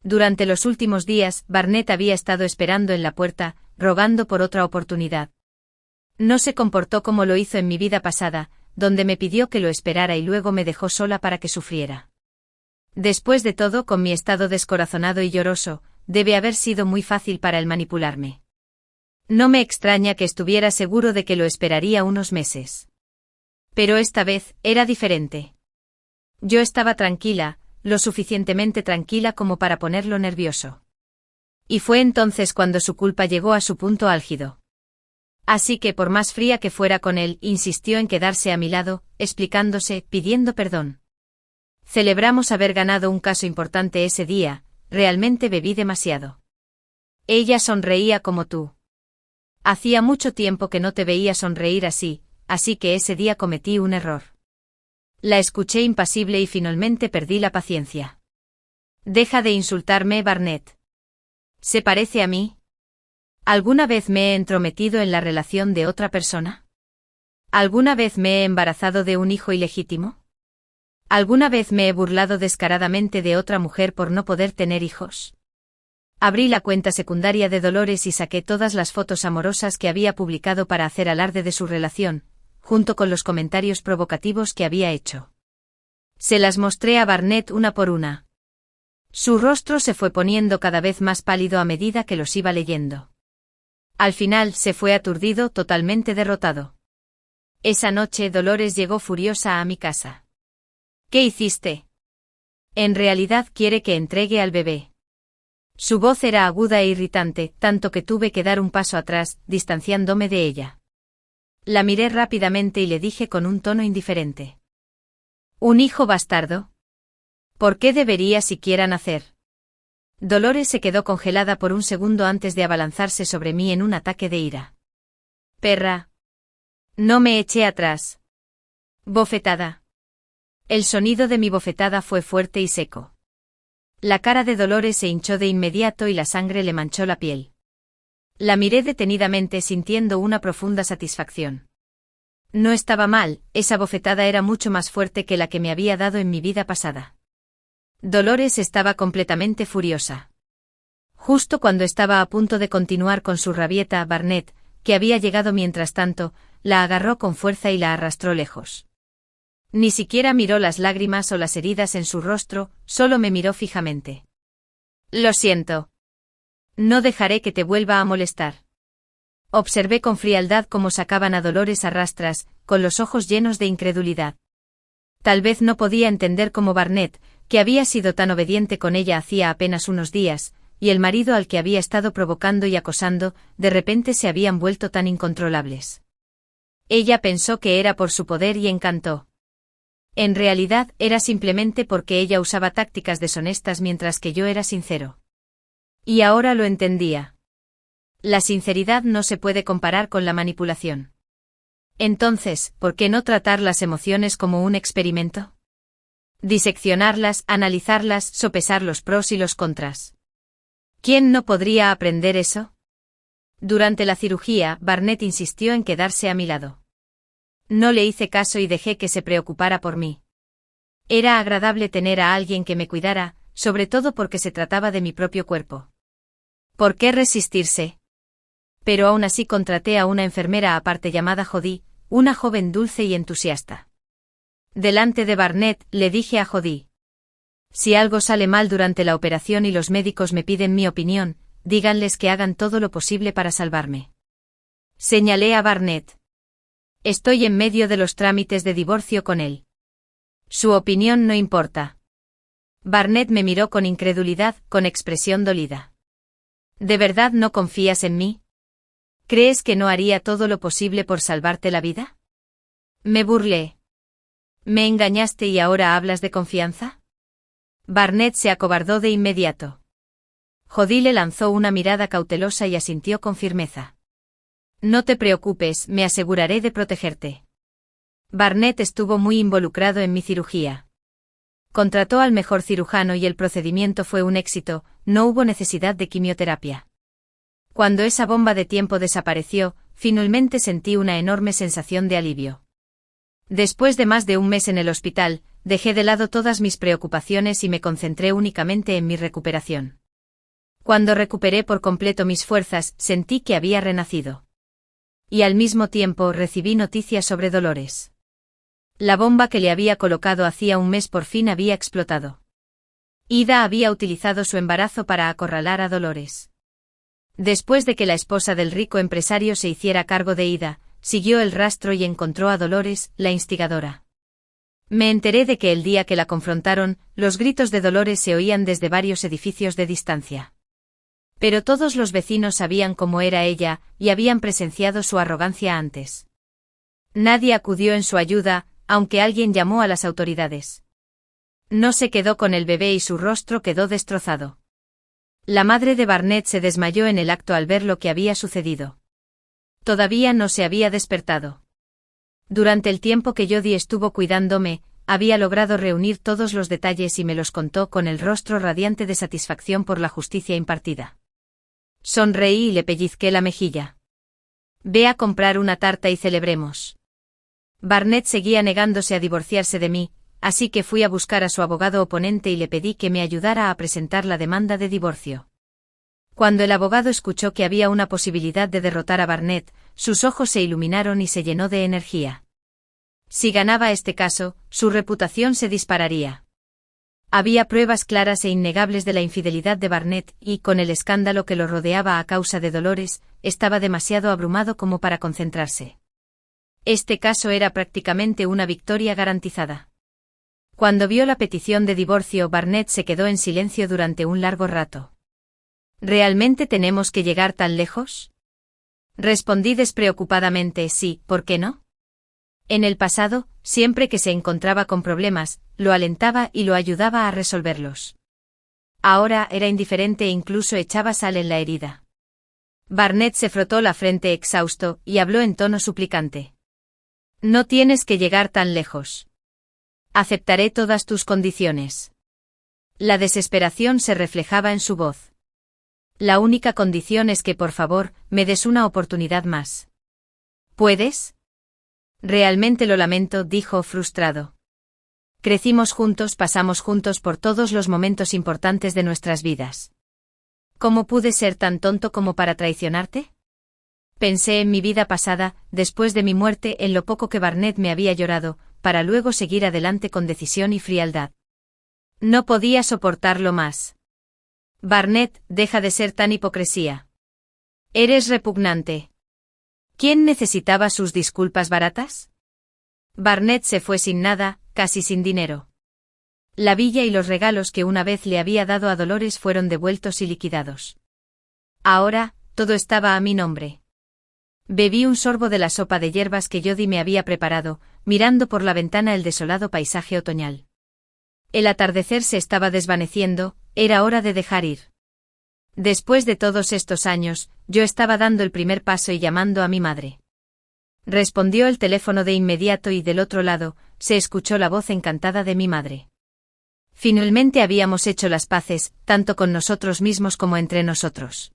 A: Durante los últimos días, Barnett había estado esperando en la puerta, rogando por otra oportunidad. No se comportó como lo hizo en mi vida pasada, donde me pidió que lo esperara y luego me dejó sola para que sufriera. Después de todo, con mi estado descorazonado y lloroso, debe haber sido muy fácil para él manipularme. No me extraña que estuviera seguro de que lo esperaría unos meses. Pero esta vez, era diferente. Yo estaba tranquila, lo suficientemente tranquila como para ponerlo nervioso. Y fue entonces cuando su culpa llegó a su punto álgido. Así que por más fría que fuera con él, insistió en quedarse a mi lado, explicándose, pidiendo perdón. Celebramos haber ganado un caso importante ese día, realmente bebí demasiado. Ella sonreía como tú. Hacía mucho tiempo que no te veía sonreír así que ese día cometí un error. La escuché impasible y finalmente perdí la paciencia. Deja de insultarme, Barnett. ¿Se parece a mí? ¿Alguna vez me he entrometido en la relación de otra persona? ¿Alguna vez me he embarazado de un hijo ilegítimo? ¿Alguna vez me he burlado descaradamente de otra mujer por no poder tener hijos? Abrí la cuenta secundaria de Dolores y saqué todas las fotos amorosas que había publicado para hacer alarde de su relación, junto con los comentarios provocativos que había hecho. Se las mostré a Barnett una por una. Su rostro se fue poniendo cada vez más pálido a medida que los iba leyendo. Al final se fue aturdido, totalmente derrotado. Esa noche Dolores llegó furiosa a mi casa. ¿Qué hiciste? En realidad quiere que entregue al bebé. Su voz era aguda e irritante, tanto que tuve que dar un paso atrás, distanciándome de ella. La miré rápidamente y le dije con un tono indiferente. ¿Un hijo bastardo? ¿Por qué debería siquiera nacer? Dolores se quedó congelada por un segundo antes de abalanzarse sobre mí en un ataque de ira. Perra. No me eché atrás. Bofetada. El sonido de mi bofetada fue fuerte y seco. La cara de Dolores se hinchó de inmediato y la sangre le manchó la piel. La miré detenidamente sintiendo una profunda satisfacción. No estaba mal, esa bofetada era mucho más fuerte que la que me había dado en mi vida pasada. Dolores estaba completamente furiosa. Justo cuando estaba a punto de continuar con su rabieta, Barnett, que había llegado mientras tanto, la agarró con fuerza y la arrastró lejos. Ni siquiera miró las lágrimas o las heridas en su rostro, solo me miró fijamente. Lo siento. No dejaré que te vuelva a molestar. Observé con frialdad cómo sacaban a Dolores a rastras, con los ojos llenos de incredulidad. Tal vez no podía entender cómo Barnett, que había sido tan obediente con ella hacía apenas unos días, y el marido al que había estado provocando y acosando, de repente se habían vuelto tan incontrolables. Ella pensó que era por su poder y encantó. En realidad era simplemente porque ella usaba tácticas deshonestas mientras que yo era sincero. Y ahora lo entendía. La sinceridad no se puede comparar con la manipulación. Entonces, ¿por qué no tratar las emociones como un experimento? Diseccionarlas, analizarlas, sopesar los pros y los contras. ¿Quién no podría aprender eso? Durante la cirugía, Barnett insistió en quedarse a mi lado. No le hice caso y dejé que se preocupara por mí. Era agradable tener a alguien que me cuidara, sobre todo porque se trataba de mi propio cuerpo. ¿Por qué resistirse? Pero aún así contraté a una enfermera aparte llamada Jodie, una joven dulce y entusiasta. Delante de Barnett, le dije a Jodie: si algo sale mal durante la operación y los médicos me piden mi opinión, díganles que hagan todo lo posible para salvarme. Señalé a Barnett. Estoy en medio de los trámites de divorcio con él. Su opinión no importa. Barnett me miró con incredulidad, con expresión dolida. ¿De verdad no confías en mí? ¿Crees que no haría todo lo posible por salvarte la vida? Me burlé. ¿Me engañaste y ahora hablas de confianza? Barnett se acobardó de inmediato. Jodie le lanzó una mirada cautelosa y asintió con firmeza. No te preocupes, me aseguraré de protegerte. Barnett estuvo muy involucrado en mi cirugía. Contrató al mejor cirujano y el procedimiento fue un éxito, no hubo necesidad de quimioterapia. Cuando esa bomba de tiempo desapareció, finalmente sentí una enorme sensación de alivio. Después de más de un mes en el hospital, dejé de lado todas mis preocupaciones y me concentré únicamente en mi recuperación. Cuando recuperé por completo mis fuerzas, sentí que había renacido. Y al mismo tiempo recibí noticias sobre Dolores. La bomba que le había colocado hacía un mes por fin había explotado. Ida había utilizado su embarazo para acorralar a Dolores. Después de que la esposa del rico empresario se hiciera cargo de Ida, siguió el rastro y encontró a Dolores, la instigadora. Me enteré de que el día que la confrontaron, los gritos de Dolores se oían desde varios edificios de distancia. Pero todos los vecinos sabían cómo era ella, y habían presenciado su arrogancia antes. Nadie acudió en su ayuda, aunque alguien llamó a las autoridades. No se quedó con el bebé y su rostro quedó destrozado. La madre de Barnett se desmayó en el acto al ver lo que había sucedido. Todavía no se había despertado. Durante el tiempo que Jodie estuvo cuidándome, había logrado reunir todos los detalles y me los contó con el rostro radiante de satisfacción por la justicia impartida. Sonreí y le pellizqué la mejilla. Ve a comprar una tarta y celebremos. Barnett seguía negándose a divorciarse de mí, así que fui a buscar a su abogado oponente y le pedí que me ayudara a presentar la demanda de divorcio. Cuando el abogado escuchó que había una posibilidad de derrotar a Barnett, sus ojos se iluminaron y se llenó de energía. Si ganaba este caso, su reputación se dispararía. Había pruebas claras e innegables de la infidelidad de Barnett y, con el escándalo que lo rodeaba a causa de Dolores, estaba demasiado abrumado como para concentrarse. Este caso era prácticamente una victoria garantizada. Cuando vio la petición de divorcio, Barnett se quedó en silencio durante un largo rato. ¿Realmente tenemos que llegar tan lejos? Respondí despreocupadamente: sí, ¿por qué no? En el pasado, siempre que se encontraba con problemas, lo alentaba y lo ayudaba a resolverlos. Ahora era indiferente e incluso echaba sal en la herida. Barnett se frotó la frente exhausto y habló en tono suplicante. No tienes que llegar tan lejos. Aceptaré todas tus condiciones. La desesperación se reflejaba en su voz. La única condición es que, por favor, me des una oportunidad más. ¿Puedes? Realmente lo lamento, dijo frustrado. Crecimos juntos, pasamos juntos por todos los momentos importantes de nuestras vidas. ¿Cómo pude ser tan tonto como para traicionarte? Pensé en mi vida pasada, después de mi muerte, en lo poco que Barnett me había llorado, para luego seguir adelante con decisión y frialdad. No podía soportarlo más. Barnett, deja de ser tan hipocresía. Eres repugnante. ¿Quién necesitaba sus disculpas baratas? Barnett se fue sin nada, casi sin dinero. La villa y los regalos que una vez le había dado a Dolores fueron devueltos y liquidados. Ahora, todo estaba a mi nombre. Bebí un sorbo de la sopa de hierbas que Jody me había preparado, mirando por la ventana el desolado paisaje otoñal. El atardecer se estaba desvaneciendo, era hora de dejar ir. Después de todos estos años, yo estaba dando el primer paso y llamando a mi madre. Respondió el teléfono de inmediato y del otro lado, se escuchó la voz encantada de mi madre. Finalmente habíamos hecho las paces, tanto con nosotros mismos como entre nosotros.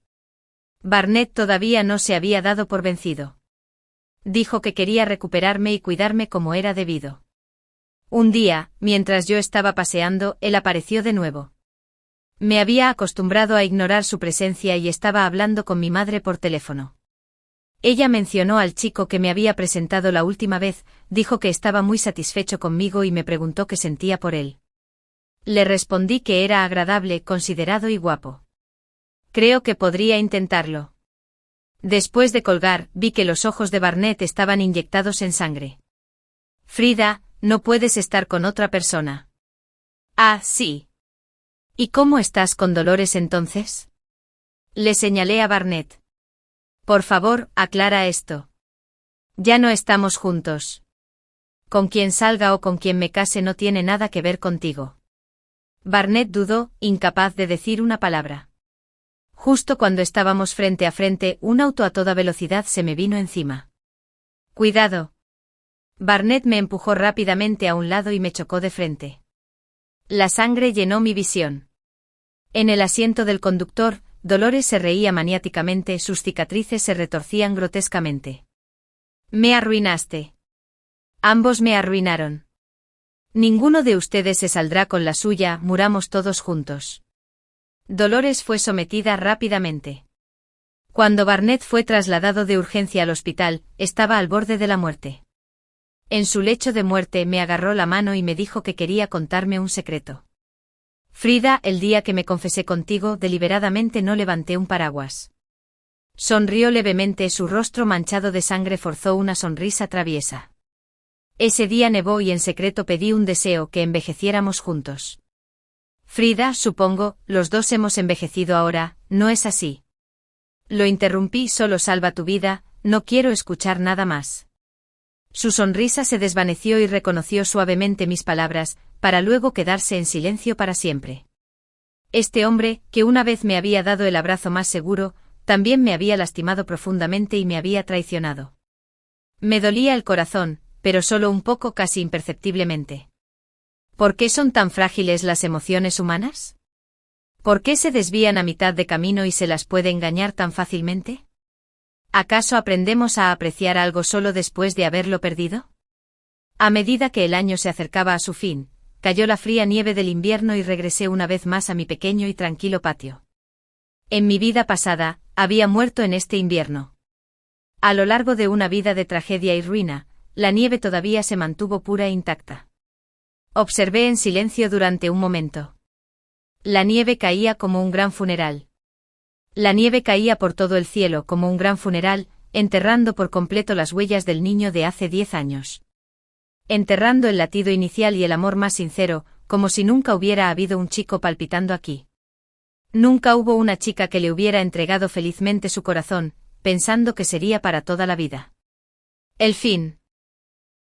A: Barnett todavía no se había dado por vencido. Dijo que quería recuperarme y cuidarme como era debido. Un día, mientras yo estaba paseando, él apareció de nuevo. Me había acostumbrado a ignorar su presencia y estaba hablando con mi madre por teléfono. Ella mencionó al chico que me había presentado la última vez, dijo que estaba muy satisfecho conmigo y me preguntó qué sentía por él. Le respondí que era agradable, considerado y guapo. Creo que podría intentarlo. Después de colgar, vi que los ojos de Barnett estaban inyectados en sangre. Frida, no puedes estar con otra persona. Ah, sí. ¿Y cómo estás con Dolores entonces? Le señalé a Barnett. Por favor, aclara esto. Ya no estamos juntos. Con quien salga o con quien me case no tiene nada que ver contigo. Barnett dudó, incapaz de decir una palabra. Justo cuando estábamos frente a frente, un auto a toda velocidad se me vino encima. Cuidado. Barnett me empujó rápidamente a un lado y me chocó de frente. La sangre llenó mi visión. En el asiento del conductor, Dolores se reía maniáticamente, sus cicatrices se retorcían grotescamente. Me arruinaste. Ambos me arruinaron. Ninguno de ustedes se saldrá con la suya, muramos todos juntos. Dolores fue sometida rápidamente. Cuando Barnett fue trasladado de urgencia al hospital, estaba al borde de la muerte. En su lecho de muerte me agarró la mano y me dijo que quería contarme un secreto. Frida, el día que me confesé contigo, deliberadamente no levanté un paraguas. Sonrió levemente, su rostro manchado de sangre forzó una sonrisa traviesa. Ese día nevó y en secreto pedí un deseo, que envejeciéramos juntos. Frida, supongo, los dos hemos envejecido ahora, ¿no es así? Lo interrumpí, solo salva tu vida, no quiero escuchar nada más. Su sonrisa se desvaneció y reconoció suavemente mis palabras, para luego quedarse en silencio para siempre. Este hombre, que una vez me había dado el abrazo más seguro, también me había lastimado profundamente y me había traicionado. Me dolía el corazón, pero solo un poco, casi imperceptiblemente. ¿Por qué son tan frágiles las emociones humanas? ¿Por qué se desvían a mitad de camino y se las puede engañar tan fácilmente? ¿Acaso aprendemos a apreciar algo solo después de haberlo perdido? A medida que el año se acercaba a su fin, cayó la fría nieve del invierno y regresé una vez más a mi pequeño y tranquilo patio. En mi vida pasada, había muerto en este invierno. A lo largo de una vida de tragedia y ruina, la nieve todavía se mantuvo pura e intacta. Observé en silencio durante un momento. La nieve caía como un gran funeral. La nieve caía por todo el cielo como un gran funeral, enterrando por completo las huellas del niño de hace 10 años. Enterrando el latido inicial y el amor más sincero, como si nunca hubiera habido un chico palpitando aquí. Nunca hubo una chica que le hubiera entregado felizmente su corazón, pensando que sería para toda la vida. El fin.